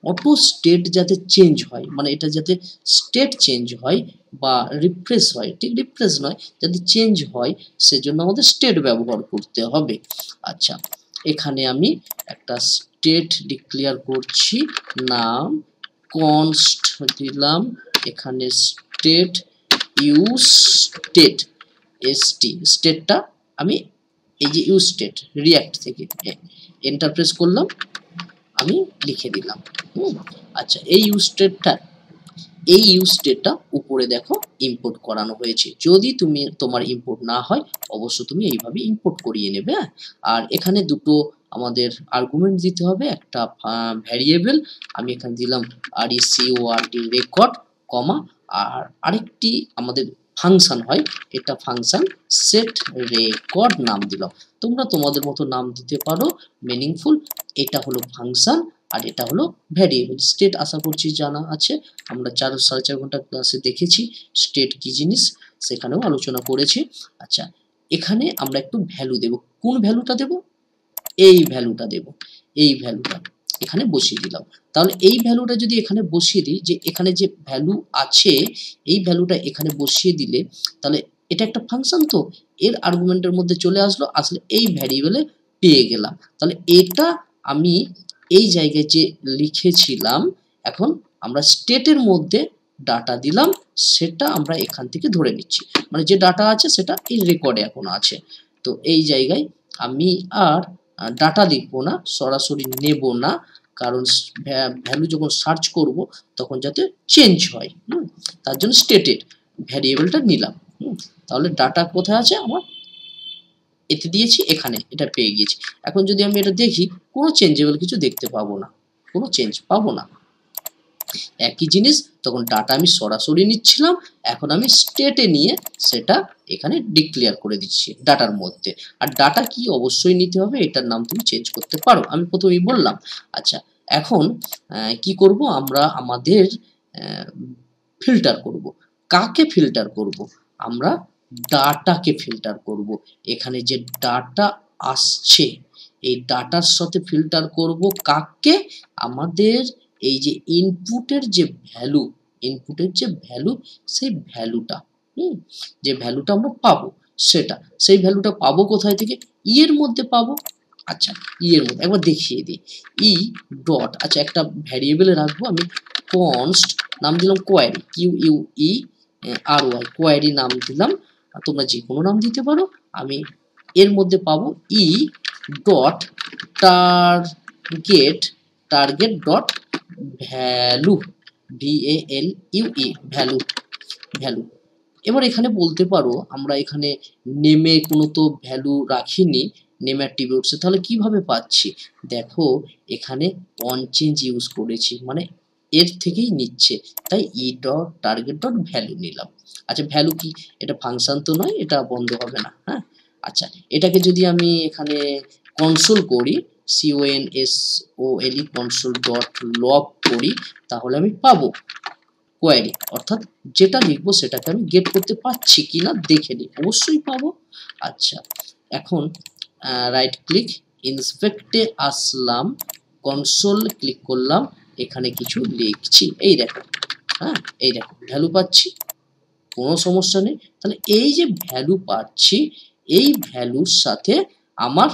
অটো স্টেট যাতে চেঞ্জ হয়, মানে এটা যাতে স্টেট চেঞ্জ হয় বা রিফ্রেশ হয়, ঠিক রিফ্রেশ নয়, যাতে চেঞ্জ হয়, সেজন্য আমাদের স্টেট ব্যবহার করতে হবে। আচ্ছা এখানে আমি একটা স্টেট ডিক্লেয়ার করছি, নাম কনস্ট দিলাম। এখানে স্টেট ইউজ স্টেট, এসটি স্টেটটা আমি এই যে ইউজ স্টেট রিঅ্যাক্ট থেকে এন্টার প্রেস করলাম, আমি লিখে দিলাম। আচ্ছা এই ইউজ স্টেটটা উপরে দেখো ইম্পোর্ট করানো হয়েছে। যদি তোমার ইম্পোর্ট না হয় অবশ্য তুমি এইভাবে ইম্পোর্ট করিয়ে নেবে। আর এখানে দুটো আমাদের আর্গুমেন্ট দিতে হবে, একটা ভ্যারিয়েবল আমি এখানে দিলাম RECORD রেকর্ড, কমা, আর আরেকটি আমাদের ফাংশন হয়, এটা ফাংশন সেট রেকর্ড নাম দিলাম। তোমরা তোমাদের মতো নাম দিতে পারো মিনিংফুল। এটা হলো ফাংশন আর এটা হলো ভ্যারিয়েবল। স্টেট আশা করছি জানা আছে, আমরা 4.5 ঘন্টা ক্লাসে দেখেছি স্টেট কি জিনিস, সেখানেও আলোচনা করেছি। আচ্ছা এখানে আমরা একটু ভ্যালু দেব। কোন ভ্যালুটা দেব, এই ভ্যালুটা দেব, এই ভ্যালুটা এখানে বসিয়ে দিলাম। তাহলে এই ভ্যালুটা যদি এখানে বসিয়ে দিই, যে এখানে যে ভ্যালু আছে এই ভ্যালুটা এখানে বসিয়ে দিলে, তাহলে এটা একটা ফাংশন, তো এর আর্গুমেন্টের মধ্যে চলে আসলো, আসলে এই ভ্যারিয়েবলে পেয়ে গেলাম। তাহলে এটা আমি এই জায়গায় যে লিখেছিলাম, এখন আমরা স্টেটের মধ্যে ডাটা দিলাম, সেটা আমরা এখান থেকে ধরে নিচ্ছি, মানে যে ডাটা আছে সেটা এই রেকর্ডে এখন আছে। তো এই জায়গায় আমি আর ডাটা লিখবো না, সরাসরি নেব না, কারণ ভ্যালু যখন সার্চ করব তখন যাতে চেঞ্জ হয়, তার জন্য স্টেটের ভ্যারিয়েবলটা নিলাম। তাহলে ডাটা কোথায় আছে, আমার এতে দিয়েছি, এখানে এটা পেয়ে গিয়েছি। এখন যদি আমি এটা দেখি, কোনো চেঞ্জেবল কিছু দেখতে পাবো না, কোনো চেঞ্জ পাবো না। একই জিনিস, তখন ডাটা আমি সরাসরি নিচ্ছিলাম, এখন আমি স্টেটে নিয়ে সেটা এখানে ডিক্লেয়ার করে দিচ্ছি ডাটার মধ্যে। আর ডাটা কি অবশ্যই নিতে হবে, এটার নাম তুমি চেঞ্জ করতে পারো, আমি প্রথমেই বললাম। আচ্ছা এখন কি করব, আমরা আমাদের ফিল্টার করব। কাকে ফিল্টার করব, আমরা ডাটাকে ফিল্টার করব। এখানে যে ডাটা আসছে এই ডাটার সাথে ফিল্টার করব কাকে, আমাদের এই যে ইনপুটের যে ভ্যালু, ইনপুটের যে ভ্যালু, সেই ভ্যালুটা, যে ভ্যালুটা আমরা পাবো সেটা, সেই ভ্যালুটা পাবো কোথায় থেকে, ই এর মধ্যে পাবো। আচ্ছা ই এর মধ্যে একবার দেখিয়ে দিই, ই ডট, আচ্ছা একটা ভ্যারিয়েবলে রাখবো আমি, কনস্ট নাম দিলাম কোয়ারি, QUERY কোয়ারি নাম দিলাম, তোমরা যে কোনো নাম দিতে পারো। আমি এর মধ্যে পাবো E dot target dot value, VALUE value, value. এবার এখানে বলতে পারো, আমরা এখানে নেমে কোনো তো ভ্যালু রাখিনি, নেম অ্যাট্রিবিউটসে, তাহলে কিভাবে পাচ্ছি, দেখো এখানে অন চেঞ্জ ইউজ করেছি, মানে এর থেকেই নিচ্ছে, তাই E dot target dot value নিলাম। আচ্ছা ভ্যালু কি, এটা ফাংশন তো নয়, এটা বন্ধ হবে না। হ্যাঁ আচ্ছা এটাকে যদি আমি এখানে কনসোল করি, CONSOLE কনসোল ডট লগ করি, তাহলে আমি পাবো কোয়ারি, অর্থাৎ যেটা লিখবো সেটাকে আমি গেট করতে পারছি কিনা দেখে নিই, অবশ্যই পাবো। আচ্ছা এখন রাইট ক্লিক ইন্সপেক্টে আসলাম, কনসোল ক্লিক করলাম, এখানে কিছু লিখছি, এই দেখো, হ্যাঁ এই দেখো ভ্যালু পাচ্ছি, কোনো সমস্যা নেই। তাহলে এই যে ভ্যালু পাচ্ছি, এই ভ্যালুর সাথে আমার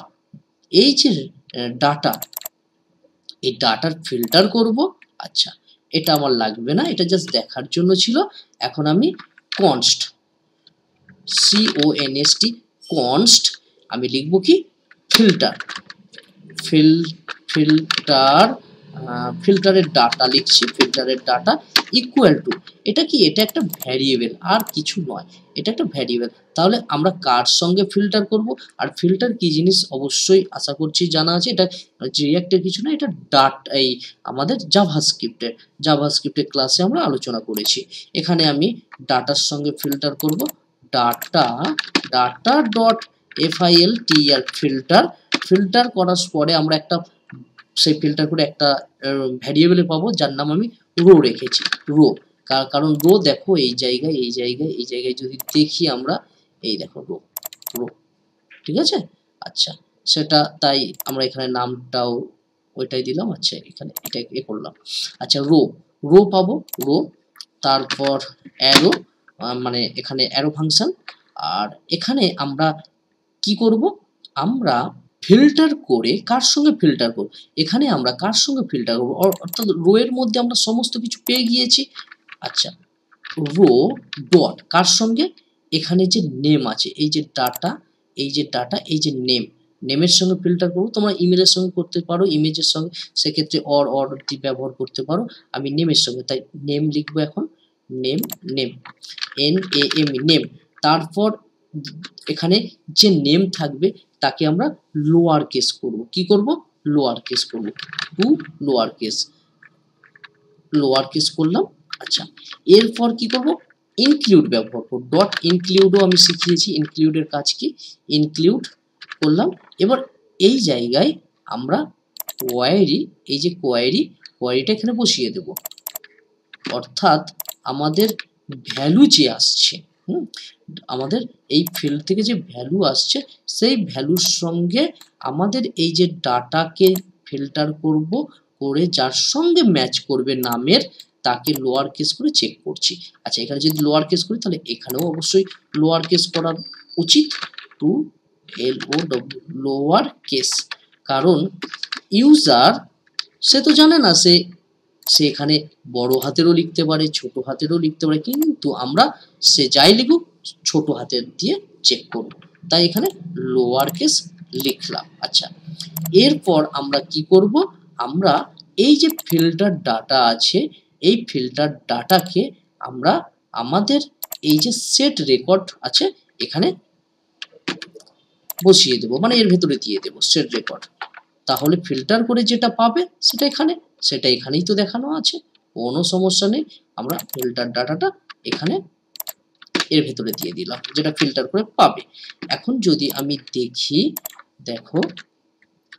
এই যে ডাটা, এই ডাটার ফিল্টার করব। আচ্ছা, এটা আমার লাগবে না, এটা জাস্ট দেখার জন্য ছিল। এখন আমি কনস্ট, CONST, কনস্ট আমি লিখব কি ফিল্টার, ফিল্টার ফিল্টারের ডাটা লিখছি, ফিল্টারের ডাটা ইকুয়াল টু, এটা কি, এটা একটা ভ্যারিয়েবল আর কিছু নয়, এটা একটা ভ্যারিয়েবল। তাহলে আমরা কার সঙ্গে ফিল্টার করব, আর ফিল্টার কি জিনিস অবশ্যই আশা করছি জানা আছে, এটা রিঅ্যাক্টের কিছু না, এটা এই আমাদের জাভাস্ক্রিপ্টের ক্লাসে আমরা আলোচনা করেছি। এখানে আমি ডাটার সঙ্গে ফিল্টার করব, data dot FILTER filter, filter করার পরে আমরা একটা সেই ফিল্টার করে একটা ভ্যারিয়েবলে পাবো যার নাম আমি রো রেখেছি, রো। কারণ রো দেখো এই জায়গায় যদি দেখি আমরা, এই দেখো রো, ঠিক আছে। আচ্ছা, সেটা তাই আমরা এখানে নামটাও ওইটাই দিলাম। আচ্ছা, এখানে এটা করলাম। আচ্ছা, রো পাবো, রো, তারপর অ্যারো, মানে এখানে অ্যারো ফাংশন। আর এখানে আমরা কি করব, আমরা ফিল্টার করে কার সঙ্গে ফিল্টার করব, এখানে আমরা কার সঙ্গে ফিল্টার করব, অর্থাৎ রো এর মধ্যে আমরা সমস্ত কিছু পেয়ে গিয়েছি। আচ্ছা, রো ডট কার সঙ্গে, এখানে যে নেম আছে, এই যে ডাটা, এই যে নেমের সঙ্গে ফিল্টার করবো। তোমরা ইমেলের সঙ্গে করতে পারো, ইমেজের সঙ্গে, সেক্ষেত্রে অর দিয়ে ব্যবহার করতে পারো। আমি নেমের সঙ্গে, তাই নেম লিখবো এখন, নেম NAME, নেম। তারপর এখানে যে নেম থাকবে তাকে আমরা লোয়ার কেস করব, কি করব, লোয়ার কেস করব, টু লোয়ার কেস করলাম। আচ্ছা, এরপর কি করব, ইনক্লুড ব্যবহার করব, ডট ইনক্লুডও আমি শিখিয়েছি, ইনক্লুডের কাজ কি, ইনক্লুড করলাম। এবার এই জায়গায় আমরা কোয়ারি, এই যে কোয়ারিটা এখানে বসিয়ে দেব, অর্থাৎ আমাদের ভ্যালু যে আসছে, আমাদের এই ফিল্ড থেকে যে ভ্যালু আসছে, সেই ভ্যালুর সঙ্গে আমাদের এই যে ডাটাকে ফিল্টার করব, করে যার সঙ্গে ম্যাচ করবে নামের, তাকে লোয়ার কেস করে চেক করছি। আচ্ছা, এখানে যদি লোয়ার কেস করি তাহলে এখানেও অবশ্যই লোয়ার কেস করা উচিত, টু LOW, লোয়ার কেস। কারণ ইউজার সে তো জানে না, সে এখানে বড় হাতেরও লিখতে পারে, ছোট হাতেরও লিখতে পারে, কিন্তু আমরা সে যাই লিখুক ছোট হাতের দিয়ে চেক করব, তাই এখানে লোয়ার কেস লিখলাম। আচ্ছা, এরপর আমরা কি করব, আমরা এই যে ফিল্টার ডাটা আছে, এই ফিল্টার ডাটাকে আমরা আমাদের এই যে সেট রেকর্ড আছে এখানে বসিয়ে দেব, মানে এর ভেতরে দিয়ে দেব সেট রেকর্ড। তাহলে ফিল্টার করে যেটা পাবে সেটা এখানেই তো দেখানো আছে, কোনো সমস্যা নেই। আমরা ফিল্টার ডাটাটা এখানে এর ভেতরে দিয়ে দিলাম, যেটা ফিল্টার করে পাবে। এখন যদি আমি দেখি, দেখো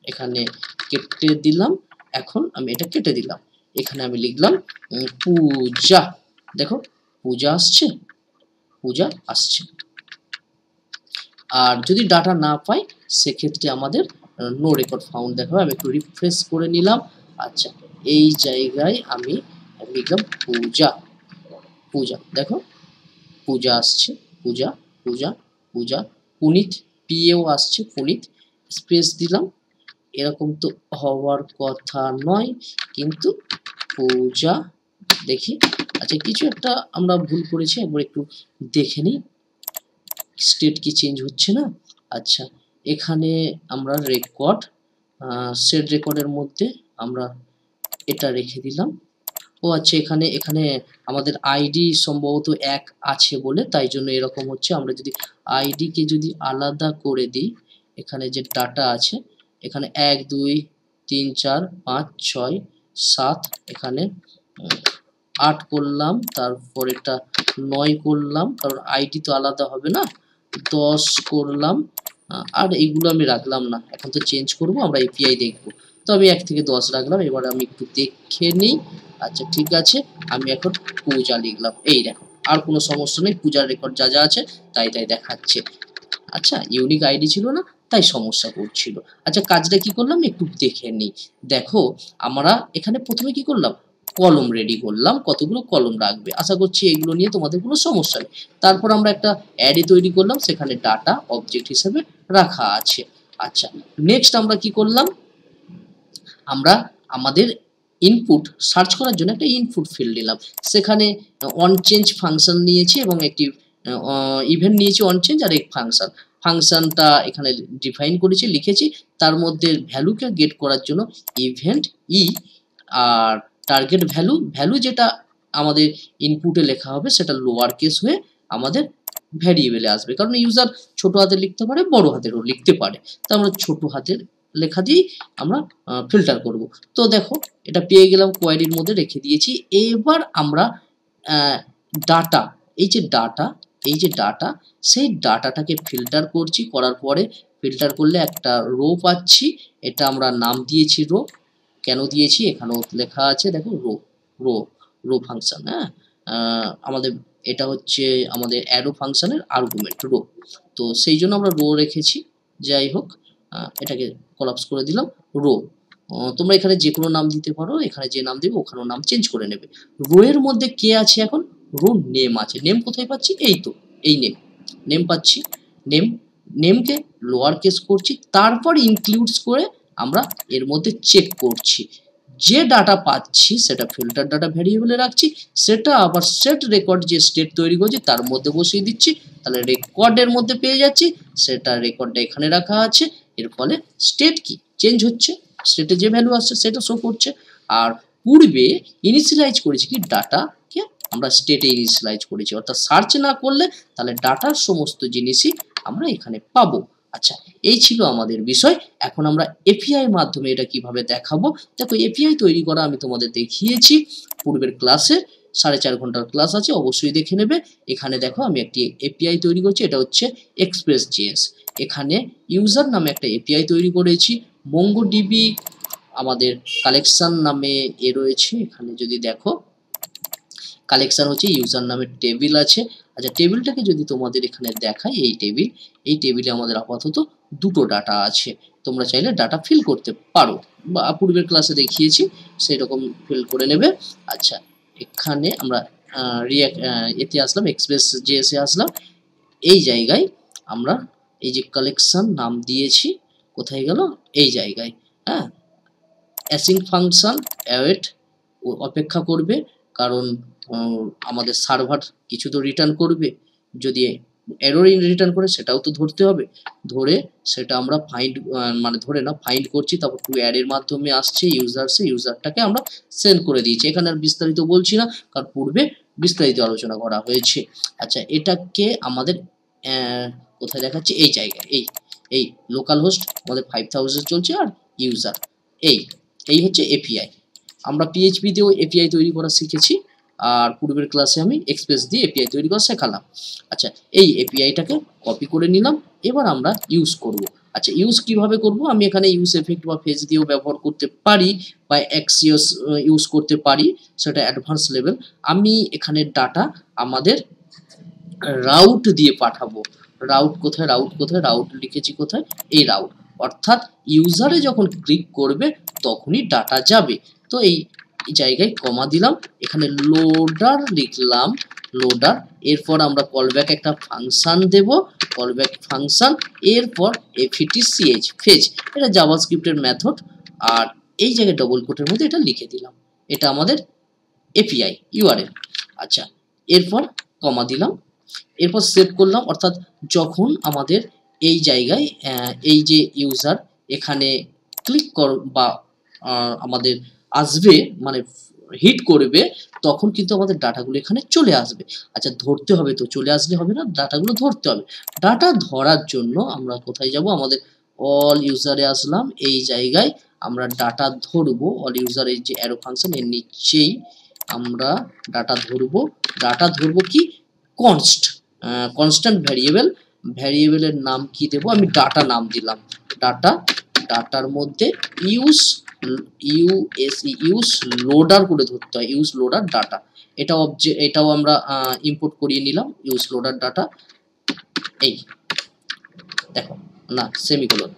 এখানে কেটে দিলাম, এখন আমি এটা কেটে দিলাম, এখানে আমি লিখলাম পূজা, দেখো পূজা আসছে। আর যদি ডাটা না পাই সেক্ষেত্রে আমাদের নো রেকর্ড ফাউন্ড দেখাবে। আমি একটু রিফ্রেশ করে নিলাম। আচ্ছা, এই জায়গায় আমি লিখলাম পূজা, দেখো পূজা আসছে, পূজা, পুনিত, পিএও আসছে, পুনিত, স্পেস দিলাম, এরকম তো হওয়ার কথা নয়, কিন্তু পূজা, দেখি। আচ্ছা, কিছু একটা আমরা ভুল করেছি, একবার একটু দেখে নিই, স্টেট কি চেঞ্জ হচ্ছে না। আচ্ছা, এখানে আমরা রেকর্ড, সেট রেকর্ডের মধ্যে আমরা এটা রেখে দিলাম। ও আচ্ছা, এখানে আমাদের আইডি সম্ভবত 1 আছে বলে তাই জন্য এরকম হচ্ছে। আমরা যদি আইডি কে যদি আলাদা করে দিই, এখানে যে ডাটা আছে, এখানে 1 2 3 4 5 6 7, এখানে 8 করলাম, তারপর এটা 9 করলাম, কারণ আইডি তো আলাদা হবে না, 10 করলাম, আর এইগুলো আমি রাখলাম না, এখন তো চেঞ্জ করব, আমরা এপিআই দেখব, তো আমি 1 থেকে 10 রাখলাম। এবার আমি একটু দেখে নিই। আচ্ছা, ঠিক আছে, আমি এখন পূজা লিখলাম, এই দেখো আর কোনো সমস্যা নেই, পূজার রেকর্ড যা আছে তাই দেখাচ্ছে। আচ্ছা, ইউনিক আইডি ছিল না, তাই সমস্যা করছিল। আচ্ছা, কাজটা কি করলাম একটু দেখে নিই। দেখো, আমরা এখানে প্রথমে কি করলাম, কলম রেডি করলাম, কতগুলো কলম রাখবে। আশা করছি এগুলো নিয়ে তোমাদের কোনো সমস্যা নেই। তারপর আমরা একটা অ্যারে তৈরি করলাম, সেখানে ডাটা অবজেক্ট হিসেবে রাখা আছে। আচ্ছা, নেক্সট আমরা কি করলাম, আমরা আমাদের ইনপুট সার্চ করার জন্য একটা ইনপুট ফিল্ড নিলাম। সেখানে অন চেঞ্জ ফাংশন নিয়েছি এবং একটি ইভেন্ট নিয়েছি অন চেঞ্জ আর এক ফাংশন। ফাংশনটা এখানে ডিফাইন করেছি, লিখেছি। তার মধ্যে ভ্যালুকে গেট করার জন্য ইভেন্ট ই, আর টার্গেট ভ্যালু, ভ্যালু যেটা আমাদের ইনপুটে লেখা হবে সেটা লোয়ার কেস হয়ে আমাদের ভ্যারিয়েবলে আসবে, কারণ ইউজার ছোট হাতে লিখতে পারে, বড় হাতেরও লিখতে পারে। তো আমরা ছোট হাতের লেখা দিয়েই আমরা ফিল্টার করব। তো দেখো, এটা পেয়ে গেলাম, কোয়ারির মধ্যে রেখে দিয়েছি। এবার আমরা ডাটা, এই যে ডাটা, এই যে ডাটা, সেই ডাটাটাকে ফিল্টার করছি। করার পরে ফিল্টার করলে একটা রো পাচ্ছি, এটা আমরা নাম দিয়েছি রো। কেন দিয়েছি এখানেও লেখা আছে, দেখো, রো রো রো ফাংশন। হ্যাঁ, আমাদের এটা হচ্ছে আমাদের অ্যারো ফাংশনের আর্গুমেন্ট রো, তো সেই জন্য আমরা রো রেখেছি। যাই হোক, এটাকে কলাপস করে দিলাম রো। তোমরা এখানে যে কোনো নাম দিতে পারো, এখানে যে নাম দেবে ওখানেও নাম চেঞ্জ করে নেবে। রো এর মধ্যে কে আছে এখন, রো নেম আছে। নেম কোথায় পাচ্ছি, এই তো এই নেম, নেম পাচ্ছি। নেম, নেমকে লোয়ার কেস করছি, তারপর ইনক্লুডস করে আমরা এর মধ্যে চেক করছি। যে ডাটা পাচ্ছি সেটা ফিল্টার ডাটা ভ্যারিয়েবলে রাখছি, সেটা আবার সেট রেকর্ড যে স্টেট তৈরি করছি তার মধ্যে বসিয়ে দিচ্ছি। তাহলে রেকর্ডের মধ্যে পেয়ে যাচ্ছি, সেটা রেকর্ডটা এখানে রাখা আছে। এর ফলে স্টেট কি চেঞ্জ হচ্ছে, স্টেটে যে ভ্যালু আসছে সেটা শো করছে। আর পূর্বে ইনিশিয়ালাইজ করেছি কি, ডাটাকে আমরা স্টেটে ইনিশিয়ালাইজ করেছি, অর্থাৎ সার্চ না করলে তাহলে ডাটার সমস্ত জিনিসই আমরা এখানে পাবো। আচ্ছা, এই ছিল আমাদের বিষয়। এখন আমরা এপিআই মাধ্যমে এটা কিভাবে দেখাবো। দেখো, এপিআই তৈরি করা আমি তোমাদের দেখিয়েছি পূর্বের ক্লাসে, 4.5 ঘন্টার ক্লাস আছে, অবশ্যই দেখে নেবে। এখানে দেখো, আমি একটি এপিআই তৈরি করছি, এটা হচ্ছে এক্সপ্রেস.js। এখানে ইউজার নামে একটা এপিআই তৈরি করেছি। মঙ্গোডিবি আমাদের কালেকশন নামে রয়েছে। এখানে যদি দেখো, কালেকশন হচ্ছে ইউজার নামের টেবিল আছে। আচ্ছা, টেবিলটাকে যদি তোমাদের এখানে দেখাই, এই টেবিলে আমাদের আপাতত দুটো ডাটা আছে। তোমরা চাইলে ডাটা ফিল করতে পারো, বা পূর্বের ক্লাসে দেখিয়েছি সেই রকম ফিল করে নেবে। আচ্ছা, এখানে আমরা এতে আসলাম, এক্সপ্রেস.js এ আসলাম। এই জায়গায় আমরা এই যে কালেকশন নাম দিয়েছি, কোথায় গেল, এই জায়গায়। হ্যাঁ, অ্যাসিং ফাংশন অ্যাওয়েট অপেক্ষা করবে, কারণ আমাদের সার্ভার কিছু তো রিটার্ন করবে। যদি এরর রিটার্ন করে সেটাও তো ধরতে হবে। ধরে সেটা আমরা ফাইন্ড, মানে ধরে না, ফাইন্ড করছি, তারপর টু অ্যাডের মাধ্যমে আসছে ইউজারসে, ইউজারটাকে আমরা সেন্ড করে দিয়েছি। এখানে আর বিস্তারিত বলছি না, কারণ পূর্বে বিস্তারিত আলোচনা করা হয়েছে। আচ্ছা, এটাকে আমাদের কোথায় দেখাচ্ছে, এই জায়গায়, এই লোকাল হোস্ট আমাদের 5000 চলছে, আর ইউজার এই হচ্ছে এপিআই। আমরা পিএইচপি দিয়েও এপিআই তৈরি করা শিখেছি, আর পূর্বের ক্লাসে আমি এক্সপ্রেস দিয়ে এপিআই তৈরি করা শেখালাম। আচ্ছা, এই এপিআইটাকে কপি করে নিলাম, এবার আমরা ইউজ করব। আচ্ছা, ইউজ কিভাবে করব, আমি এখানে ইউজ এফেক্ট বা ফেজ দিয়েও ব্যবহার করতে পারি, বা এক্সিওস ইউজ করতে পারি, সেটা অ্যাডভান্স লেভেল। আমি এখানে ডাটা আমাদের রাউট দিয়ে পাঠাবো। রাউট কোথায়, রাউট লিখেছি কোথায়, এই রাউট, অর্থাৎ ইউজারে যখন ক্লিক করবে তখনই ডাটা যাবে। তো এই জায়গায় কমা দিলাম, এখানে লোডার লিখলাম, লোডার। এরপর আমরা কলব্যাক একটা ফাংশন দেব, কলব্যাক ফাংশন। এরপর FETCH ফেজ, এটা জাভাস্ক্রিপ্টের মেথড, আর এই জায়গায় ডবল কোটের মধ্যে এটা লিখে দিলাম, এটা আমাদের এপিআই ইউআরএল। আচ্ছা, এরপর কমা দিলাম, এরপর সেভ করলাম। অর্থাৎ যখন আমাদের এই জায়গায় এই যে ইউজার এখানে ক্লিক কর বা আমাদের আসবে, মানে হিট করবে, তখন কিন্তু আমাদের ডাটাগুলো এখানে চলে আসবে। আচ্ছা, ধরতে হবে তো, চলে আসলে হবে না, ডাটাগুলো ধরতে হবে। ডাটা ধরার জন্য আমরা কোথায় যাব, আমাদের অল ইউজারে আসলাম, এই জায়গায় আমরা ডাটা ধরবো। অল ইউজার, এই যে অ্যারো ফাংশন এর নিচেই আমরা ডাটা ধরবো। ডাটা ধরবো কি, কনস্ট্যান্ট ভ্যারিয়েবল। ভ্যারিয়েবলের নাম কি দেব, আমি ডাটা নাম দিলাম। ডাটার মধ্যে ইউজ লোডার করে ধরতে হয়, ইউজ লোডার ডাটা। এটাও আমরা ইম্পোর্ট করিয়ে নিলাম, ইউজ লোডার ডাটা। এই দেখো, না সেমিকোলন,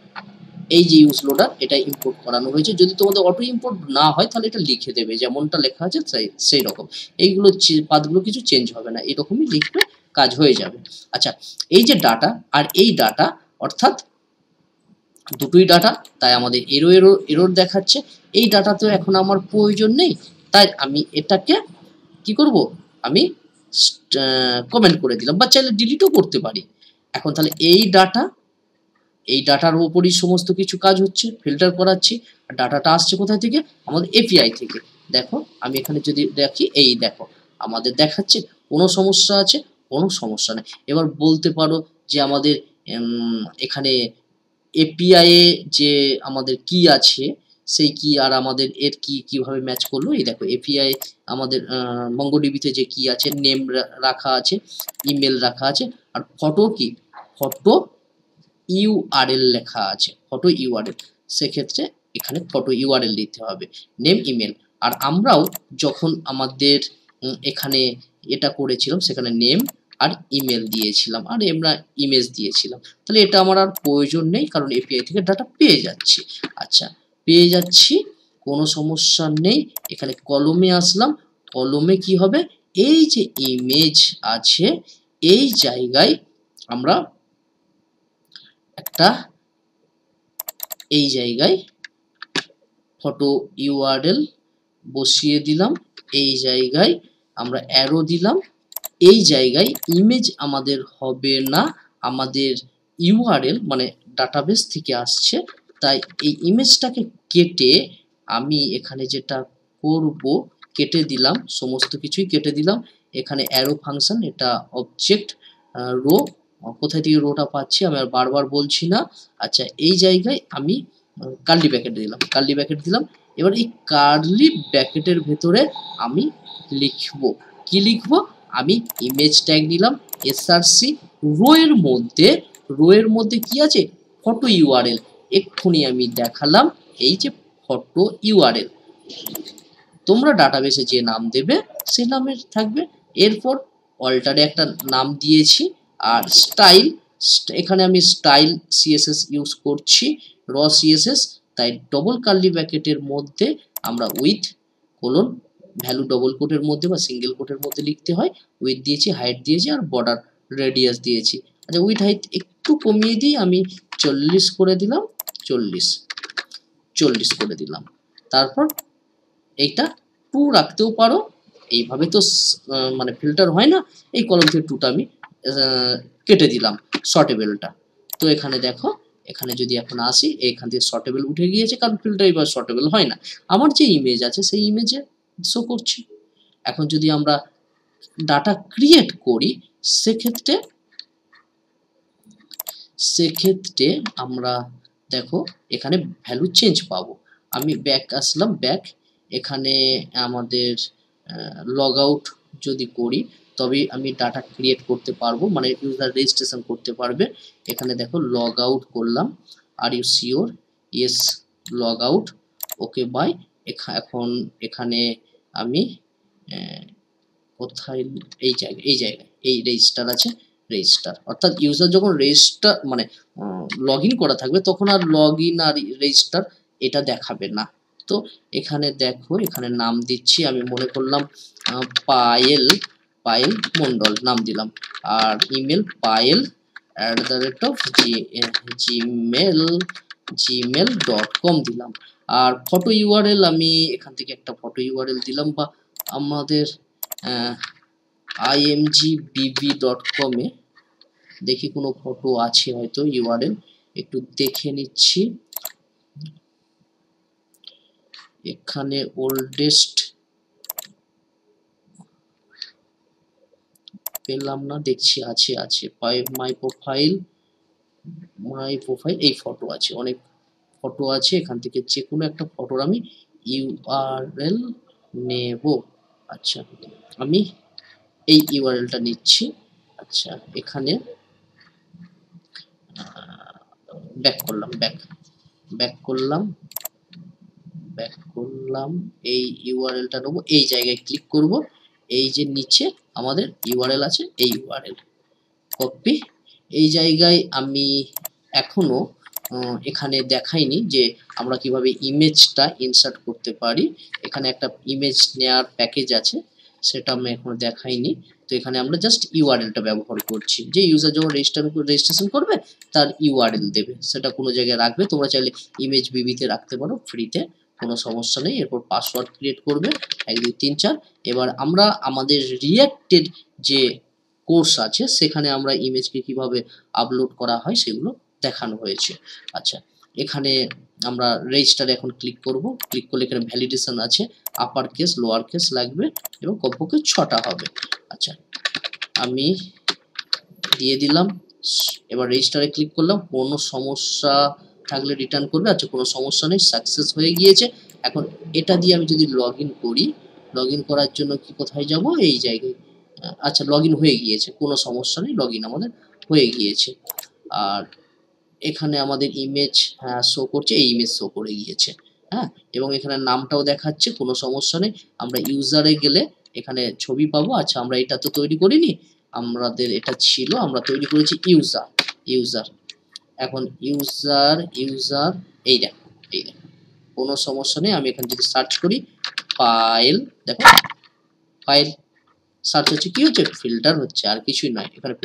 এই যে ইউজ লোডার এটা ইম্পোর্ট করানো হয়েছে। যদি তোমাদের অটো ইম্পোর্ট না হয় তাহলে এটা লিখে দেবে যেমনটা লেখা আছে সেই রকম, এইগুলো পাথগুলো কিছু চেঞ্জ হবে না, এরকমই লিখবে, কাজ হয়ে যাবে। আচ্ছা, এই যে ডাটা আর এই ডাটা অর্থাৎ দুটোই ডাটা, তাই আমাদের এরর দেখাচ্ছে। এই ডাটা তো এখন আমার প্রয়োজন নেই, তাই আমি এটাকে কি করব, আমি কমেন্ট করে দিলাম, বা চাইলে ডিলিটও করতে পারি। এখন তাহলে এই ডাটার উপরই সমস্ত কিছু কাজ হচ্ছে, ফিল্টার করাচ্ছি। আর ডাটাটা আসছে কোথায় থেকে, আমাদের এপিআই থেকে। দেখো আমি এখানে যদি দেখি, এই দেখো আমাদের দেখাচ্ছে কোনো সমস্যা আছে, কোনো সমস্যা নেই। এবার বলতে পারো যে আমাদের এখানে এপিআই এ যে আমাদের কি আছে, সেই কি আর আমাদের এর কি কিভাবে ম্যাচ করলো। এই দেখো এপিআই আমাদের মঙ্গোডিবিতে যে কি আছে, নেম রাখা আছে, ইমেল রাখা আছে, আর ফটো কি, ফটো ইউআরএল লেখা আছে, ফটো ইউআরএল। সেক্ষেত্রে এখানে ফটো ইউআরএল দিতে হবে, নেম ইমেল। আর আমরাও যখন আমাদের এখানে এটা করেছিলাম সেখানে নেম আর ইমেল দিয়েছিলাম, আর আমরা ইমেজ দিয়েছিলাম। তাহলে এটা আমার আর প্রয়োজন নেই, কারণ এপিআই থেকে ডাটা পেয়ে যাচ্ছি। আচ্ছা, পেয়ে যাচ্ছি, কোনো সমস্যা নেই। এখানে কলমে আসলাম, কলমে কি হবে, এই যে ইমেজ আছে এই জায়গায় আমরা একটা, এই জায়গায় ফটো ইউআরএল বসিয়ে দিলাম, এই জায়গায় আমরা অ্যারো দিলাম। এই জায়গায় ইমেজ আমাদের হবে না, আমাদের ইউআরএল মানে ডাটাবেস থেকে আসছে, তাই এই ইমেজটাকে কেটে আমি এখানে যেটা করব, কেটে দিলাম, সমস্ত কিছুই কেটে দিলাম। এখানে অ্যারো ফাংশন, এটা অবজেক্ট রো, কোথায় থেকে রোটা পাচ্ছি আমি আর বারবার বলছি না। আচ্ছা, এই জায়গায় আমি কার্লি ব্র্যাকেট দিলাম, কার্লি ব্র্যাকেট দিলাম। এবার এই কার্লি ব্র্যাকেটের ভেতরে আমি লিখব, কি লিখব, আমি ইমেজ ট্যাগ নিলাম এসআরসি, রো এর মধ্যে কি আছে, ফটো ইউআরএল। এক্ষুনি আমি দেখালাম, এই যে ফটো ইউআরএল, তোমরা ডাটাবেসে যে নাম দেবে সেই নামের থাকবে। এরপর অল্টারে একটা নাম দিয়েছি, আর স্টাইল, এখানে আমি স্টাইল সিএসএস ইউজ করছি, র সিএসএস, তাই ডবল কার্লি ব্র্যাকেটের মধ্যে আমরা উইথ কোলন, ভ্যালু ডবল কোটের মধ্যে বা সিঙ্গেল কোটের মধ্যে লিখতে হয়, উইথ দিয়েছি, হাইট দিয়েছি, আর বর্ডার রেডিয়াস দিয়েছি। আচ্ছা, উইথ হাইট একটু কমিয়ে দিই, আমি 40 করে দিলাম, 40 করে দিলাম। তারপর এইটা 2 রাখতেও পারো, এইভাবে তো মানে ফিল্টার হয় না, এই কলম থেকে 2টা আমি কেটে দিলাম শর্টেবলটা। তো এখানে দেখো, এখানে যদি এখন আসি, এখান থেকে শর্টেবল উঠে গিয়েছে, কারণ ফিল্টার এবার শর্টেবল হয় না। আমার যে ইমেজ আছে সেই ইমেজে শো করছে। এখন যদি আমরা ডাটা ক্রিয়েট করি, সেক্ষেত্রে আমরা দেখো এখানে ভ্যালু চেঞ্জ পাবো। আমি ব্যাক আসলাম, ব্যাক, এখানে আমাদের লগ আউট যদি করি তবে আমি ডাটা ক্রিয়েট করতে পারবো, মানে ইউজার রেজিস্ট্রেশন করতে পারবে। এখানে দেখো লগ আউট করলাম, are you sure, yes, log out, okay bye. এখন এখানে আমি কোথায়, এই জায়গায় এই রেজিস্টার আছে, রেজিস্টার, অর্থাৎ ইউজার যখন রেজিস্টার মানে লগ ইন করা থাকবে তখন আর লগ ইন আর রেজিস্টার এটা দেখাবে না। তো এখানে দেখো, এখানে নাম দিচ্ছি, আমি মনে করলাম পায়েল মন্ডল নাম দিলাম, আর ইমেল pael@gmail.com দিলাম। আর ফটো ইউআরএল আমি এখান থেকে একটা ফটো ইউআরএল দিলাম, বা আমাদের imgbb.com এ দেখি কোনো ফটো আছে হয়তো ইউআরএল, একটু দেখে নিচ্ছি। এখানে ওল্ডেস্ট পেলাম না, দেখছি আছে, মাই প্রোফাইল, এই ফটো আছে, অনেক ফটো আছে, এখান থেকে যে কোনো একটা ফটোর আমি ইউআরএল নেব। আচ্ছা, আমি এই ইউআরএলটা নিচ্ছি। আচ্ছা, এখানে ব্যাক করলাম, এই ইউআরএলটা নেবো, এই জায়গায় ক্লিক করব, এই যে নিচে আমাদের ইউআরএল আছে, এই ইউআরএল কপি, এই জায়গায় আমি এখনো এখানে দেখাইনি যে আমরা কিভাবে ইমেজটা ইনসার্ট করতে পারি। এখানে একটা ইমেজ নেয়ার প্যাকেজ আছে, সেটা আমি এখনো দেখাইনি। তো এখানে আমরা জাস্ট ইউআরএলটা ব্যবহার করছি, যে ইউজার যখন রেজিস্ট্রেশন করবে তার ইউআরএল দেবে, সেটা কোনো জায়গায় রাখবে। তোমরা চাইলে ইমেজ বিবিতে রাখতে পারো ফ্রিতে, কোনো সমস্যা নেই। এরপর পাসওয়ার্ড ক্রিয়েট করবে 1 2 3 4। এবার আমরা আমাদের রিয়াক্টের যে কোর্স আছে সেখানে আমরা ইমেজকে কিভাবে আপলোড করা হয় সেগুলো দেখানো হয়েছে। আচ্ছা, এখানে আমরা রেজিস্টারে এখন ক্লিক করব। ক্লিক করলে এখানে ভ্যালিডেশন আছে, আপার কেস লোয়ার কেস লাগবে এবং কমপক্ষে 6টা হবে। আচ্ছা, আমি দিয়ে দিলাম। এবার রেজিস্টারে ক্লিক করলাম। কোনো সমস্যা থাকলে রিটার্ন করবে। আচ্ছা, কোনো সমস্যা নেই, সাকসেস হয়ে গিয়েছে। এখন এটা দিয়ে আমি যদি লগ ইন করি, লগ ইন করার জন্য কি কোথায় যাব, এই জায়গায়। আচ্ছা, লগ ইন হয়ে গিয়েছে, কোনো সমস্যা নেই, লগ ইন আমাদের হয়ে গিয়েছে। আর এখানে আমাদের ইমেজ শো করছে, এই ইমেজ শো করে গিয়েছে। হ্যাঁ, এবং এখানে নামটাও দেখাচ্ছে, কোনো সমস্যা নেই। আমরা ইউজারে গেলে এখানে ছবি পাবো। আচ্ছা, আমরা এটা তো তৈরি করিনি, আমাদের এটা ছিল, আমরা তৈরি করেছি ইউজার। এখন ইউজার এই দেখো, কোনো সমস্যা নেই। আমি এখানে যদি সার্চ করি ফাইল, দেখো ফাইল সার্চ হচ্ছে, কি হচ্ছে, ফিল্টার হচ্ছে, আর কিছুই নয়। এখানে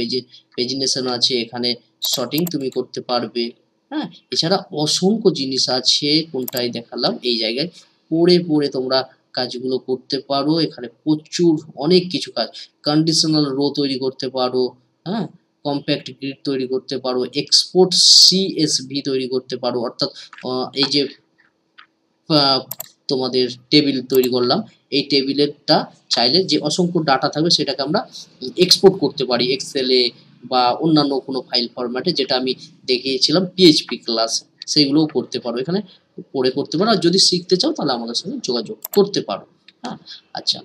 পেজিনেশন আছে, এখানে শর্টিং তুমি করতে পারবে। হ্যাঁ, এছাড়া অসংখ্য জিনিস আছে, কোনটাই দেখালাম, এই জায়গায় পড়ে তোমরা কাজগুলো করতে পারো। এখানে প্রচুর অনেক কিছু কাজ, কন্ডিশনাল রো তৈরি করতে পারো, হ্যাঁ, কম্প্যাক্ট গ্রিড তৈরি করতে পারো, এক্সপোর্ট সিএসভি তৈরি করতে পারো, অর্থাৎ এই যে তোমাদের টেবিল তৈরি করলাম, এই টেবিলেরটা চাইলে যে অসংখ্য ডাটা থাকবে সেটাকে আমরা এক্সপোর্ট করতে পারি এক্সেলে বা অন্যান্য কোনো ফাইল ফরম্যাটে, যেটা আমি দেখিয়েছিলাম পিএইচপি ক্লাস, সেইগুলোও করতে পারো। এখানে পড়ে করতে পারো, আর যদি শিখতে চাও তাহলে আমাদের সঙ্গে যোগাযোগ করতে পারো। হ্যাঁ, আচ্ছা,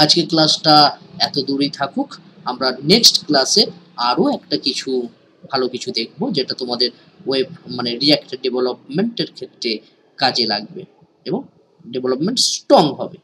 আজকে ক্লাসটা এত দূরেই থাকুক। আমরা নেক্সট ক্লাসে আরও একটা কিছু ভালো কিছু দেখব, যেটা তোমাদের ওয়েব মানে রিঅ্যাক্ট ডেভেলপমেন্টের ক্ষেত্রে কাজে লাগবে এবং ডেভেলপমেন্ট স্ট্রং হবে।